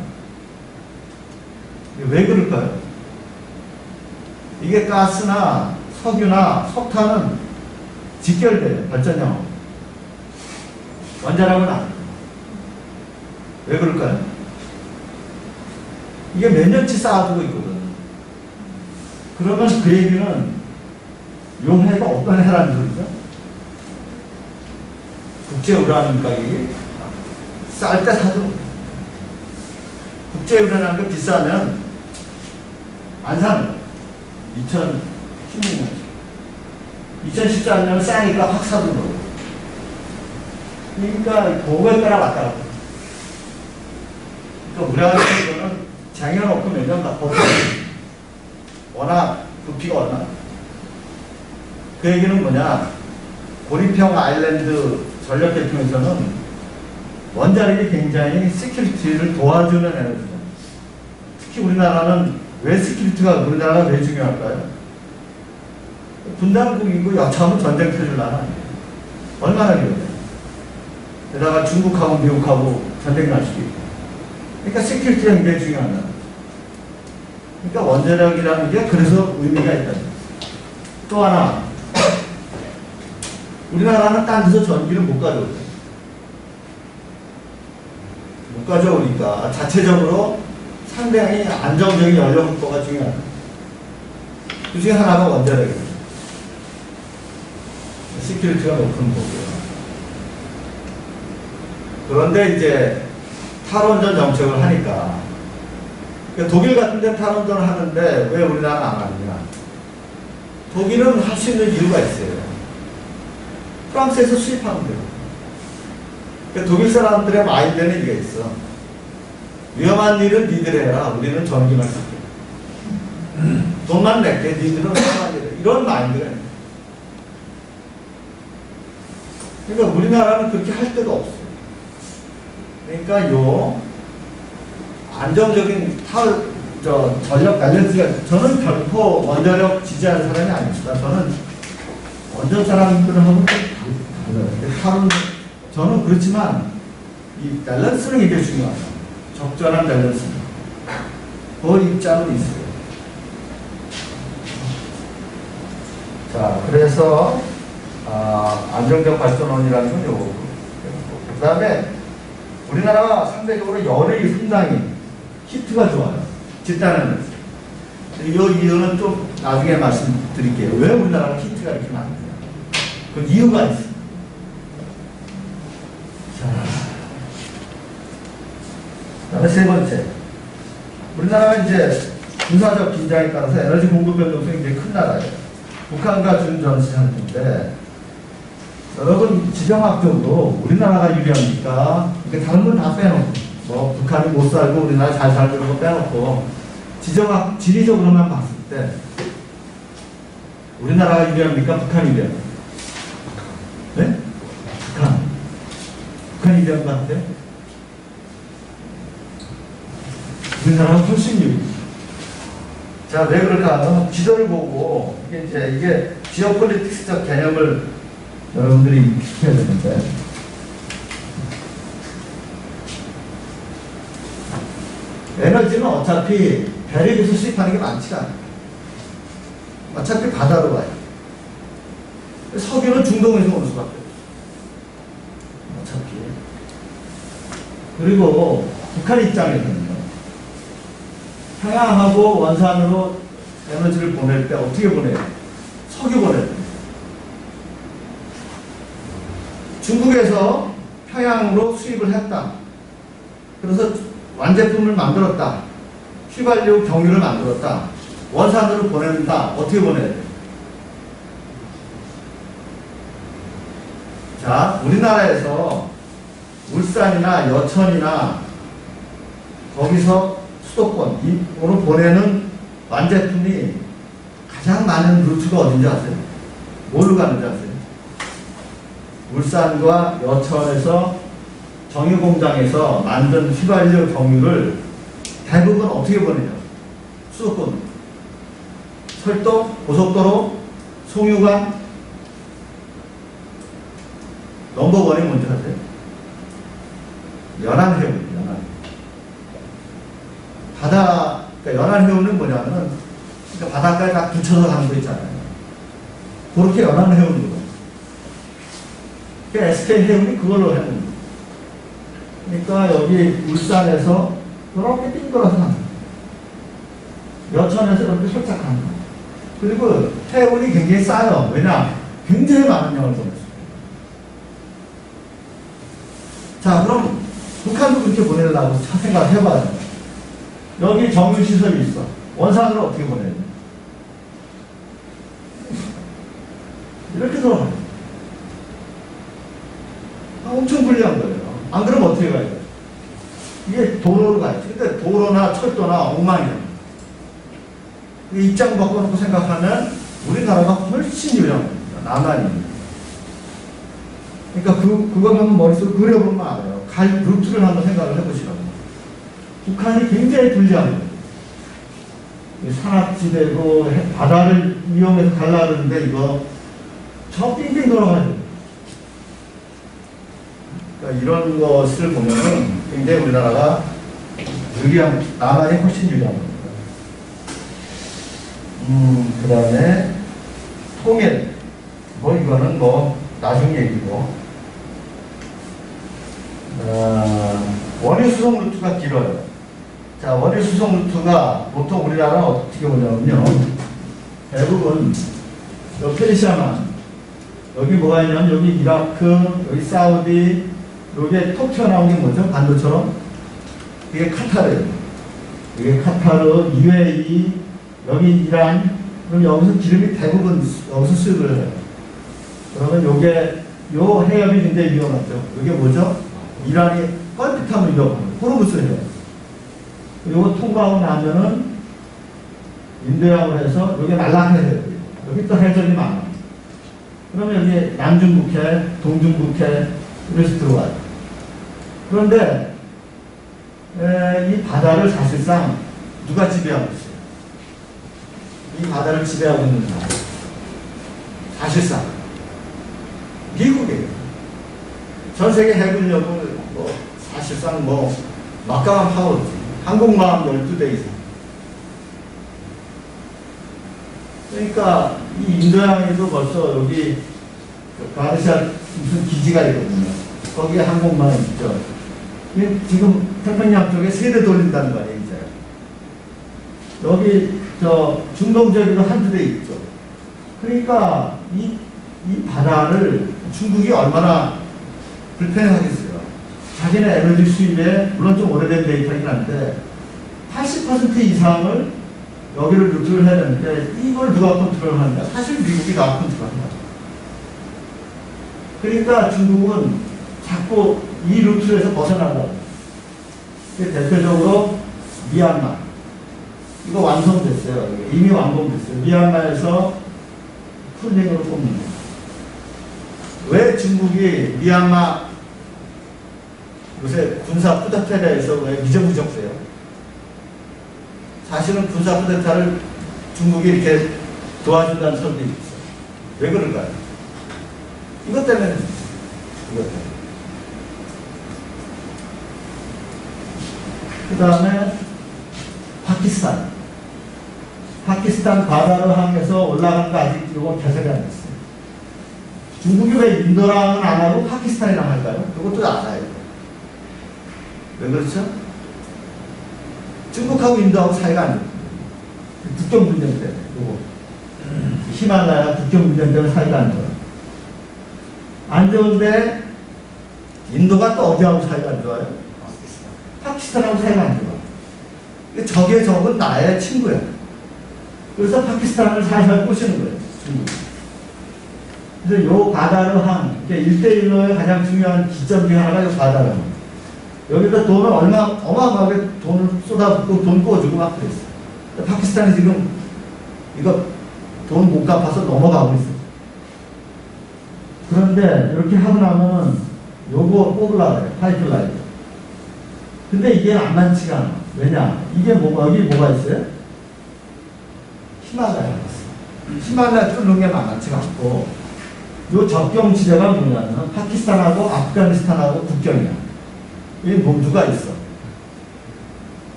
왜 그럴까요? 이게 가스나 석유나 석탄은 직결돼요, 발전량하고. 원자력은 안 돼요. 왜 그럴까요? 이게 몇 년치 쌓아두고 있거든. 그러면 그 얘기는 요 해가 어떤 해라는 소리죠? 국제 우라늄 가격이 쌀 때 사도 국제 우라늄 가 비싸면 안 사는 거예요. 2016년. 2014년은 싸니까 확 사둔 거고. 그러니까 그거에 따라 왔다 갔다. 그러니까 우라늄은 쟁여놓고 몇 년 다 버텨요. 워낙 부피가 워낙. 그 얘기는 뭐냐? 고리평 아일랜드 전력 대통에서는 원자력이 굉장히 시큐리티를 도와주는 에너지죠. 특히 우리나라는 왜 시큐리티가 우리나라가 왜 중요할까요? 분단국이고 여차하면 전쟁 터질 나라 아니에요. 얼마나 위험해요. 게다가 중국하고 미국하고 전쟁 날 수도 있고. 그러니까 시큐리티가 굉장히 중요한 나라. 그러니까 원자력이라는 게 그래서 의미가 있다. 또 하나, 우리나라는 딴 데서 전기를 못 가져오죠. 못 가져오니까 자체적으로 상당히 안정적인 연료 확보가 중요합니다. 그 중에 하나가 원자력입니다. 시큐리티가 높은 거고요. 그런데 이제 탈원전 정책을 하니까 그러니까 독일 같은 데 탈원전을 하는데 왜 우리나라는 안 하느냐. 독일은 할 수 있는 이유가 있어요. 프랑스에서 수입하면 돼요. 그러니까 독일 사람들의 마인드는 이게 있어. 위험한 일은 니들 해라. 우리는 전기만 쓸게. 돈만 낼게. 니들은 위험한 일 해. 이런 마인드가 있어요. 그러니까 우리나라는 그렇게 할 데가 없어요. 그러니까 요 안정적인 전력 밸런스가, 저는 결코 원자력 지지하는 사람이 아닙니다. 저는 원전 사람들하고는 달라요. 저는 그렇지만 이 밸런스는 굉장히 중요하다. 적절한 밸런스. 그 입장은 있어요. 자, 그래서 안정적 발전원이라는 건 요거. 그 다음에 우리나라가 상대적으로 열이 상당히 히트가 좋아요. 집단에는. 이 이유는 좀 나중에 말씀드릴게요. 왜 우리나라가 히트가 이렇게 많냐. 그 이유가 있습니다. 자, 그다음에 세 번째. 우리나라가 이제 군사적 긴장에 따라서 에너지 공급 변동성이 굉장히 큰 나라예요. 북한과 준전시장인데, 여러분 지정학적으로 우리나라가 유리합니까? 그러니까 다른 건 다 빼놓고, 뭐 북한이 못 살고 우리나라 잘 살고 이런 거 빼놓고 지정학 지리적으로만 봤을 때 우리나라가 유리합니까? 북한이 유리합니까? 네? 북한이 유리한 것 같아요? 우리나라가 훨씬 유리해요. 자, 왜 그럴까 하면 지도를 보고 이게 지오폴리틱스적 개념을 여러분들이 익혀야 되는데, 에너지는 어차피 대륙에서 수입하는 게 많지가 않아요. 어차피 바다로 와요. 석유는 중동에서 오는 수밖에 없어요. 어차피. 그리고 북한 입장에서는요, 평양하고 원산으로 에너지를 보낼 때 어떻게 보내요? 석유 보내요. 중국에서 평양으로 수입을 했다. 그래서 완제품을 만들었다. 휘발유 경유를 만들었다. 원산으로 보낸다. 어떻게 보내야 돼? 자, 우리나라에서 울산이나 여천이나 거기서 수도권으로 보내는 완제품이 가장 많은 루트가 어딘지 아세요? 뭘로 가는지 아세요? 울산과 여천에서 정유공장에서 만든 휘발유 정유를 대부분 어떻게 보내냐? 수도권, 철도, 고속도로, 송유관, 넘버원이 뭔지 아세요? 연안해운입니다. 연안. 바다, 그러니까 연안해운은 뭐냐면, 그러니까 바닷가에 딱 붙여서 가는 거 있잖아요. 그렇게 연안해운으로. 그러니까 SK해운이 그걸로 해운 거예요. 그러니까 여기 울산에서 이렇게 띵그어서 가는 거예요. 여천에서 이렇게 살짝 가는 거예요. 그리고 해운이 굉장히 싸요. 왜냐? 굉장히 많은 양을 보냈어요. 자, 그럼 북한도 그렇게 보내려고 생각해봐요. 여기 정유시설이 있어. 원산으로 어떻게 보내야 돼? 이렇게 돌아가요. 엄청 불리한 거예요. 안 그러면 어떻게 가야 돼? 이게 도로로 가야지. 근데 도로나 철도나 엉망이야. 입장 바꿔놓고 생각하면 우리나라가 훨씬 유리한 겁니다. 남한이. 그러니까 그거 한번 머릿속에 그려보면 알아요. 갈 루트를 한번 생각을 해보시라고. 북한이 굉장히 불리한 거예요. 산악지대고 바다를 이용해서 가려고 하는데 이거 저 빙빙 돌아가요. 그러니까 이런 것을 보면은 굉장히 우리나라가 유리한, 남한이 훨씬 유리한 겁니다. 그 다음에 통일. 이거는 나중 얘기고. 원유 수송 루트가 길어요. 자, 원유 수송 루트가 보통 우리나라는 어떻게 보냐면요. 대부분, 여기 페르시아만, 여기 뭐가 있냐면, 여기 이라크, 여기 사우디, 여기에 톡 튀어나온 게 뭐죠? 반도처럼? 이게 카타르예요. 이게 카타르, UAE, 여기 이란, 그럼 여기서 기름이 대부분 여기서 수입을 해요. 그러면 요 해협이 굉장히 위험하죠. 이게 뭐죠? 이란이 뻘짓하면 위험합니다. 호르무스 해협. 요거 통과하고 나면은 인도양으로 해서 여기 말라카해요. 여기 또 해전이 많아요. 그러면 여기 남중국해, 동중국해, 이래서 들어와요. 그런데 이 바다를 사실상 누가 지배하고 있어요? 이 바다를 지배하고 있는 사람. 사실상 미국이에요. 전 세계 해군력을 사실상 막강한 파워지. 항공모함 12대 이상. 그러니까 이 인도양에도 벌써 여기 바르샤 무슨 기지가 있거든요. 거기에 항공모함 있죠. 지금 태평양 쪽에 3대 돌린다는 거 아니에요, 이제. 여기 중동 지역에도 한두 대 있죠. 그러니까 이 바다를 중국이 얼마나 불편해하겠어요. 자기네 에너지 수입에 물론 좀 오래된 데이터이긴 한데 80% 이상을 여기를 루트를 해야 되는데 이걸 누가 컨트롤하는가? 사실 미국이 다 컨트롤한다. 그러니까 중국은 자꾸 이 루트에서 벗어나려고. 대표적으로 미얀마. 이거 완성됐어요. 이미 완공됐어요. 미얀마에서 풀링으로 뽑는 거예요. 왜 중국이 미얀마 요새 군사 쿠데타에 대해서 왜 미정부정세요? 사실은 군사 쿠데타를 중국이 이렇게 도와준다는 설도 있어요. 왜 그럴까요? 이것 때문에. 그 다음에 파키스탄 바다를 향해서 올라가는 거 아직 이거 개설이 안 됐어요. 중국이 왜 인도랑은 안 하고 파키스탄이랑 할까요? 그것도 알아요. 왜 그렇죠? 중국하고 인도하고 사이가 안 좋아요. 국경 분쟁 때문에, 요거. 히말라야 국경 분쟁 때문에 사이가 안 좋아요. 안 좋은데, 인도가 또 어디하고 사이가 안 좋아요? 파키스탄하고 사이가 안 좋아요. 적의 적은 나의 친구야. 그래서 파키스탄을 살살 꼬시는 거예요. 중국. 그래서 요 과다르항, 1대1로의 가장 중요한 기점 중에 하나가 요 과다르항. 여기다 돈을 어마어마하게 돈을 쏟아붓고 돈 꿔주고 막 그랬어요. 파키스탄이 지금 이거 돈 못 갚아서 넘어가고 있어요. 그런데 이렇게 하고 나면은 요거 뽑으려고 해요. 파이프라인. 근데 이게 안 많지가 않아. 왜냐? 이게 여기 뭐가 있어요? 히말라야가 있어. 히말라야 뚫는 게 만만치가 않고, 요 접경 지대가 뭐냐면 파키스탄하고 아프가니스탄하고 국경이야. 이 모두가 있어.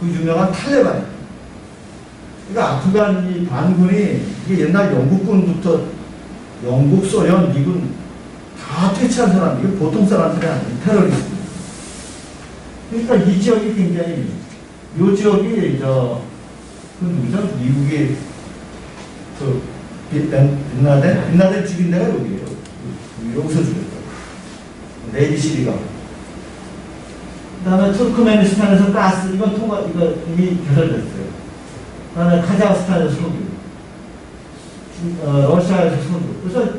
그 유명한 탈레반이야. 그러니까 아프간 이 반군이 이게 옛날 영국군부터 영국, 소련, 미군 다 퇴치한 사람, 이게 보통 사람들이 아니에요. 테러리스트. 그러니까 이 지역이 굉장히, 요 지역이 그 누구죠? 미국이 빈라덴 죽인 데가 여기에요. 여기서 죽였다. 네이비 시리가. 그 다음에 투르크메니스탄에서 가스, 이거 이미 개설됐어요. 그 다음에 카자흐스탄에서 석유. 러시아에서 석유. 그래서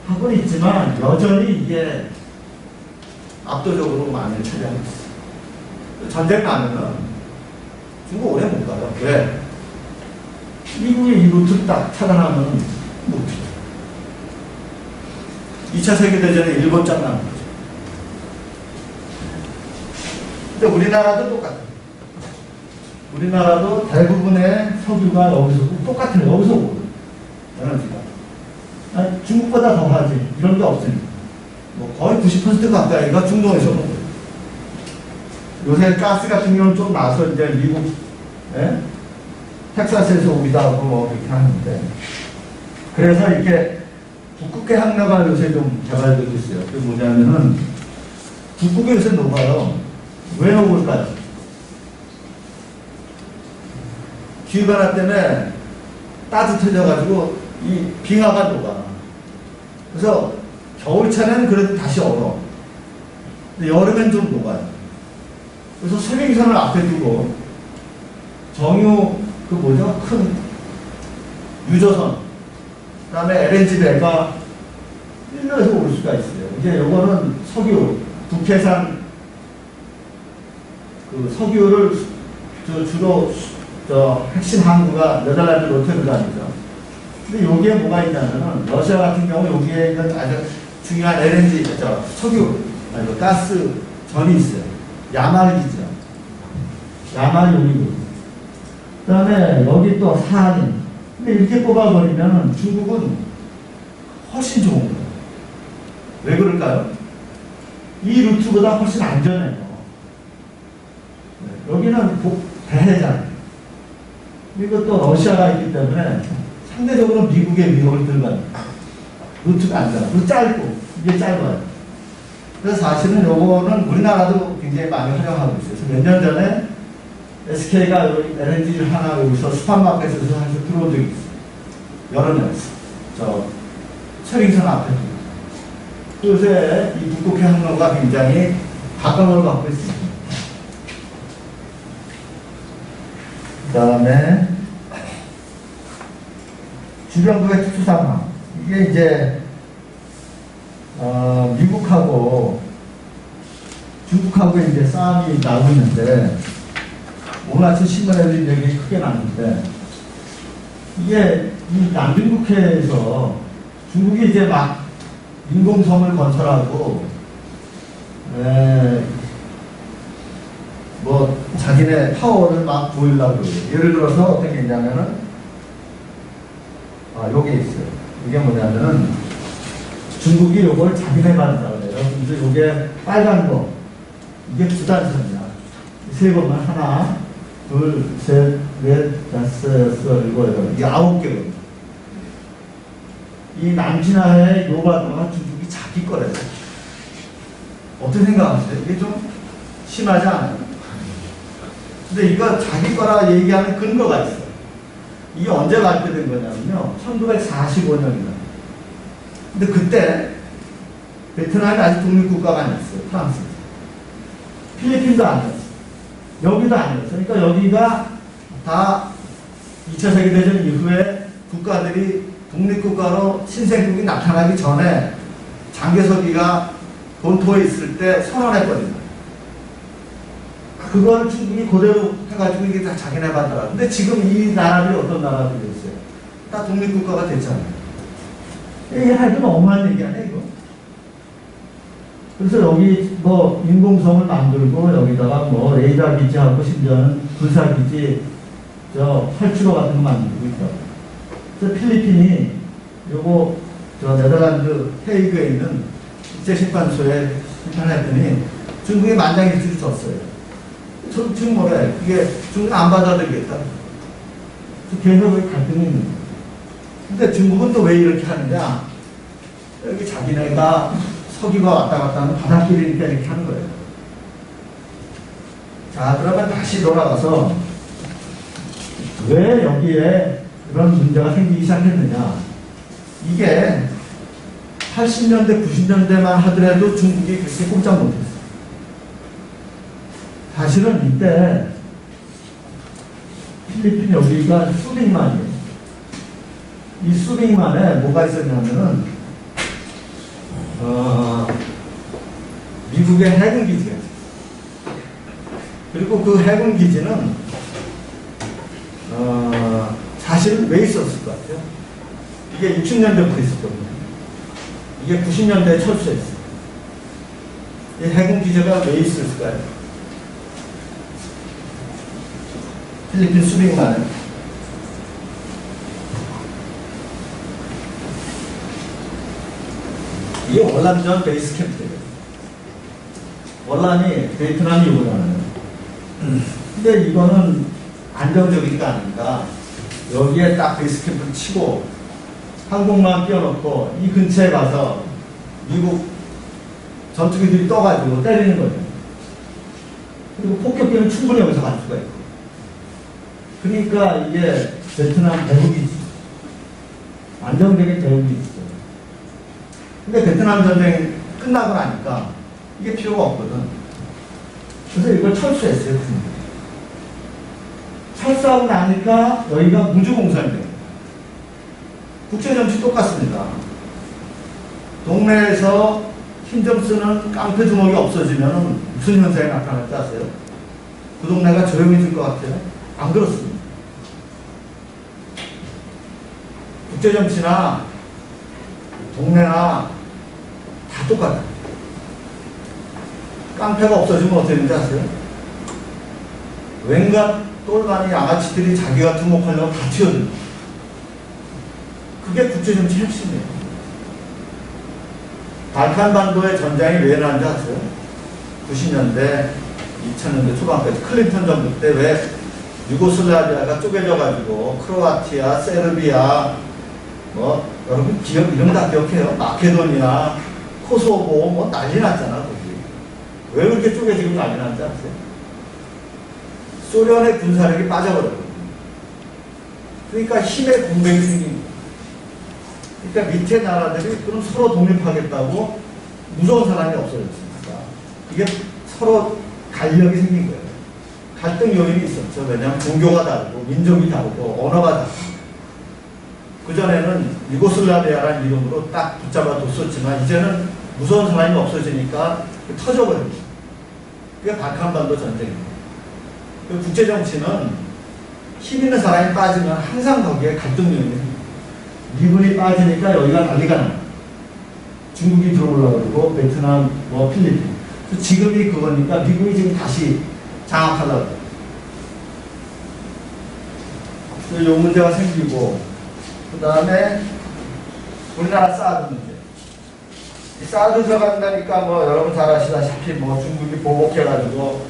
하고는 있지만 여전히 이게 압도적으로 많이 차지하고 있어요. 전쟁 나면은 중국 오래 못 가요. 왜? 미국이 이 루트 딱 차단하면 못 해. 2차 세계대전에 일본 짱 나는 거죠. 근데 우리나라도 똑같아요. 우리나라도 대부분의 석유가 여기서 똑같아요. 여기서 오고 에너지가. 아니, 중국보다 더 하지. 이런 게 없으니까. 뭐 거의 90% 가까이가 중동에서 오는 거예요. 요새 가스 같은 경우는 좀 나서 이제 미국, 텍사스에서 오기도 하고 뭐 그렇게 하는데. 그래서 이렇게 북극해 항로가 요새 좀 개발되고 있어요. 그게 뭐냐면은 북극에 요새 녹아요. 왜 녹을까요? 기후변화 때문에 따뜻해져가지고 이 빙하가 녹아. 그래서 겨울철에는 그래도 다시 얼어. 근데 여름엔 좀 녹아요. 그래서 수빙선을 앞에 두고 정유 큰 유조선, 그 다음에 LNG 배가 일로에서 올 수가 있어요. 이제 요거는 석유, 북해산 그 석유를 주로 핵심 항구가 네덜란드 로테르담이죠. 근데 여기에 뭐가 있냐면은 러시아 같은 경우 여기에 있는 아주 중요한 LNG, 가스 전이 있어요. 야말기죠. 야말 용이고. 그 다음에 여기 또 사하린. 근데 이렇게 뽑아버리면 중국은 훨씬 좋은 거예요. 왜 그럴까요? 이 루트보다 훨씬 안전해요. 여기는 대해잖아요. 그리고 또 러시아가 있기 때문에 상대적으로 미국의 위협을 들어가요. 루트가 안전하고. 그리고 짧고, 이게 짧아요. 그래서 사실은 요거는 우리나라도 굉장히 많이 활용하고 있어요. 그래서 몇 년 전에 SK가 LNG를 하나 여기서 스팟마켓에서 사실 들어온 적이 있어요. 여름에. 철인선 앞에. 요새 이 북극해 항로가 굉장히 가까움을 갖고 있습니다. 그 다음에 주변국의 특수 상황. 이게 이제 미국하고 중국하고 이제 싸움이 나고 있는데, 오늘 아침 신문에도 얘기 크게 났는데, 이게 이 남중국해에서 중국이 이제 막 인공섬을 건설하고, 뭐 자기네 파워를 막 보이려고 그래요. 예를 들어서 어떤 게 있냐면은, 요게 있어요. 이게 뭐냐면은 중국이 요걸 자기네 만든다고 그래요. 그래서 요게 빨간 거, 이게 구단선이야. 세 번만 하나, 둘, 셋, 넷, 다섯, 여섯, 일곱, 여덟. 이게 9개거든요. 이 남진하의 요바도가 중국이 자기 거래요. 어떻게 생각하세요? 이게 좀 심하지 않아요? 근데 이거 자기 거라 얘기하는 근거가 있어요. 이게 언제 발표된 거냐면요. 1945년이다. 근데 그때 베트남이 아직 독립국가가 아니었어요. 프랑스. 필리핀도 아니었어요. 여기도 아니었어요. 그러니까 여기가 다 2차 세계대전 이후에 국가들이 독립국가로 신생국이 나타나기 전에 장개석이가 본토에 있을 때 선언해버린 거예요. 그걸 중국이 그대로 해가지고 이게 다 자기네 받더라. 근데 지금 이 나라들이 어떤 나라들이 됐어요? 다 독립국가가 됐잖아요. 이게 하여튼 너무한 얘기 아니야, 이거? 그래서 여기 뭐 인공섬을 만들고 여기다가 뭐 레이더 기지하고 심지어는 군사 기지 저 활주로 같은 거 만들고 있다. 그래서 필리핀이 요거 저 네덜란드 헤이그에 있는 국제심판소에 심판했더니 중국이 만장일치를 줬어요. 지금 뭐래? 이게 중국 안 받아들이겠다. 계속 갈등이 있는 거예요. 근데 중국은 또 왜 이렇게 하느냐? 여기 자기네가 서기가 왔다 갔다 하는 바닷길이니까 이렇게 하는 거예요. 자, 그러면 다시 돌아가서 왜 여기에 그런 문제가 생기기 시작했느냐? 이게 80년대, 90년대만 하더라도 중국이 그렇게 꼼짝 못했어요. 사실은 이때 필리핀 여기가 수빅만이에요. 이 수빅만에 뭐가 있었냐면은 미국의 해군 기지가 있어요. 그리고 그 해군 기지는 사실은 왜 있었을 것 같아요? 이게 60년대부터 있었거든요. 이게 90년대에 철수했어요. 이 해군 기지가 왜 있었을까요? 필리핀 수빅만에 이게 월남전 베이스 캠프예요. 월남이 베트남이 오잖아요. 근데 이거는 안정적이지가 않으니까 여기에 딱 베이스 캠프를 치고 항공모함 띄워놓고 이 근처에 가서 미국 전투기들이 떠가지고 때리는 거예요. 그리고 폭격기는 충분히 여기서 갈 수가 있고. 그러니까 이게 베트남 대국이지. 안정적인 대국이지. 근데 베트남 전쟁이 끝나고 나니까 이게 필요가 없거든. 그래서 이걸 철수했어요. 철수하고 나니까 여기가 무주공산이 돼요. 국제정치 똑같습니다. 동네에서 힘 좀 쓰는 깡패 두목이 없어지면 무슨 현상이 나타날지 아세요? 그 동네가 조용해질 것 같아요? 안 그렇습니다. 국제정치나 동네나 다 똑같아요. 깡패가 없어지면 어떻게 되는지 아세요? 왠가 똘마니 양아치들이 자기가 두목하려고 다 튀어들어요. 그게 국제정치 핵심이에요. 발칸반도의 전쟁이 왜 일어난지 아세요? 90년대, 2000년대 초반까지 클린턴 정부 때 왜 유고슬라비아가 쪼개져가지고 크로아티아, 세르비아, 뭐 여러분 이름 다 기억해요. 마케도니아, 코소보 뭐 난리 났잖아 거기. 왜 그렇게 쪼개지고 난리 났지 아세요? 소련의 군사력이 빠져버렸거든요. 그러니까 힘의 공백이 생긴 거예요. 그러니까 밑에 나라들이 그럼 서로 독립하겠다고 무서운 사람이 없어졌습니다. 이게 서로 간력이 생긴 거예요. 갈등 요인이 있었죠. 왜냐하면 종교가 다르고 민족이 다르고 언어가 다르고. 그전에는 유고슬라비아라는 이름으로 딱 붙잡아 뒀었지만 이제는 무서운 사람이 없어지니까 터져버립니다. 그게 발칸반도 전쟁입니다. 그 국제정치는 힘 있는 사람이 빠지면 항상 거기에 갈등 요인이 생깁니다. 미군이 빠지니까 여기가 난리가 납니다. 중국이 들어오려고 그러고 베트남, 뭐 필리핀. 지금이 그거니까 미국이 지금 다시 장악하려고 해요. 이 문제가 생기고 그 다음에 우리나라 사드 문제. 이 사드 들어간다니까 뭐 여러분 잘 아시다시피 뭐 중국이 보복해가지고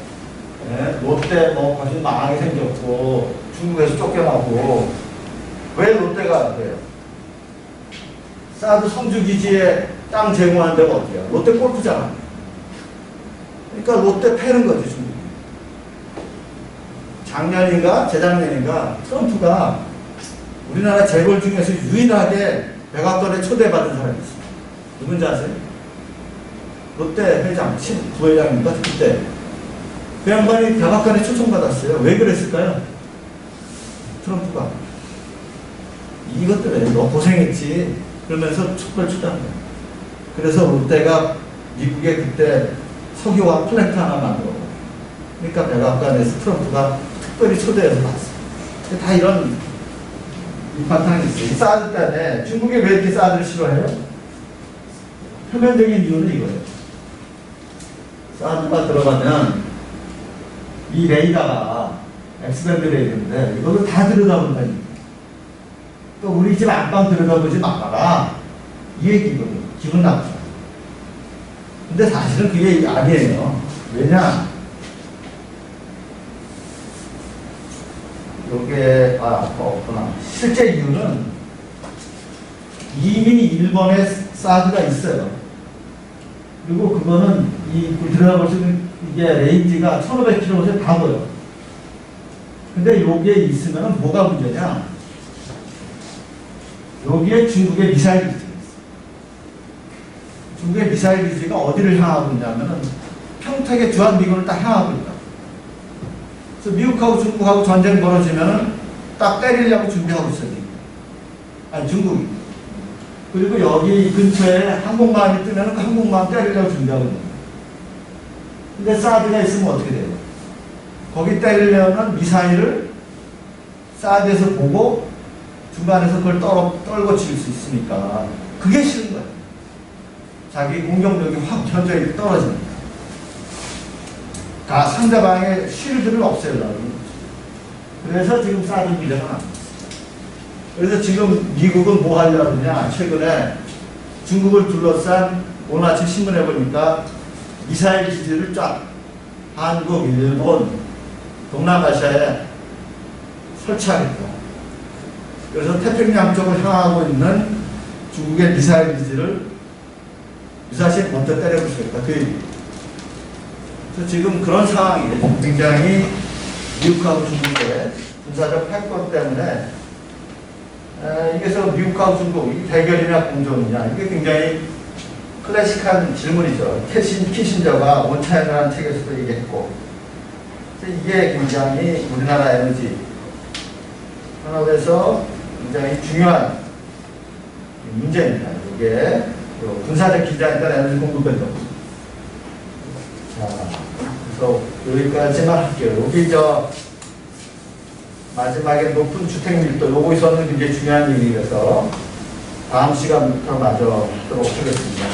롯데 뭐 거진 망하게 생겼고 중국에서 쫓겨나고 왜 롯데가 안 돼요? 사드 성주기지에 땅 제공한 데가 어디야? 롯데 골프잖아. 그러니까 롯데 패는 거지 중국이. 작년인가 재작년인가 트럼프가 우리나라 재벌 중에서 유일하게 백악관에 초대받은 사람이 있어요. 누군지 아세요? 롯데 회장, 부회장인가 그때 그 양반이 백악관에 초청받았어요. 왜 그랬을까요? 트럼프가 이것 때문에 너 고생했지. 그러면서 촛불 추다한 거예요. 그래서 롯데가 미국에 그때 석유화 플랜트 하나 만들어. 그러니까 백악관에서 트럼프가 특별히 초대해서 봤어요. 다 이런 밑바탕이 있어요. 이 사드 때문에 중국이 왜 이렇게 사드를 싫어해요? 표면적인 이유는 이거예요. 사드가 들어가면 이 레이더가 엑스밴드 레이더인데 이거를 다 들여다본다니까. 또 우리 집 안방 들여다보지 말아라. 이 얘기거든요. 기분 나쁘죠. 근데 사실은 그게 아니에요. 왜냐? 요게, 없구나. 실제 이유는 이미 일본에 사드가 있어요. 그리고 그거는 들어가 볼 수 있는 이게 레인지가 1500km에서 다 보여. 근데 여기에 있으면 뭐가 문제냐? 여기에 중국의 미사일 기지가 있어요. 중국의 미사일 기지가 어디를 향하고 있냐면은 평택의 주한미군을 딱 향하고 있다. 그래서 미국하고 중국하고 전쟁 벌어지면은 딱 때리려고 준비하고 있어요. 아니, 중국이. 그리고 여기 근처에 항공모함이 뜨면은 그 항공모함 때리려고 준비하고 있는 거예요. 근데 사드가 있으면 어떻게 돼요? 거기 때리려면 미사일을 사드에서 보고 중간에서 그걸 떨고 칠 수 있으니까 그게 싫은 거예요. 자기 공격력이 확 현저히 떨어지니까. 상대방의 쉴드를 없애려고. 그래서 지금 사드 문제가 나옵니다. 그래서 지금 미국은 뭐 하려고 하느냐. 최근에 중국을 둘러싼 오늘 아침 신문에 보니까 미사일 기지를 쫙 한국, 일본, 동남아시아에 설치하겠다. 그래서 태평양 쪽을 향하고 있는 중국의 미사일 기지를 유사시에 먼저 때려부수겠다. 그 얘기. 그래서 지금 그런 상황이에요. 굉장히 미국하고 중국의 군사적 패권 때문에 이게서 미국하고 중국 이 대결이냐 공존이냐 이게 굉장히 클래식한 질문이죠. 키신저가 원차이나라는 책에서도 얘기했고 이게 굉장히 우리나라 에너지 산업에서 굉장히 중요한 문제입니다. 이게 군사적 기장이니까 에너지 공급 변동. 자, 그래서 여기까지만 할게요. 여기 마지막에 높은 주택 밀도 요거에서는 굉장히 중요한 얘기라서 다음 시간부터 마저 하도록 하겠습니다.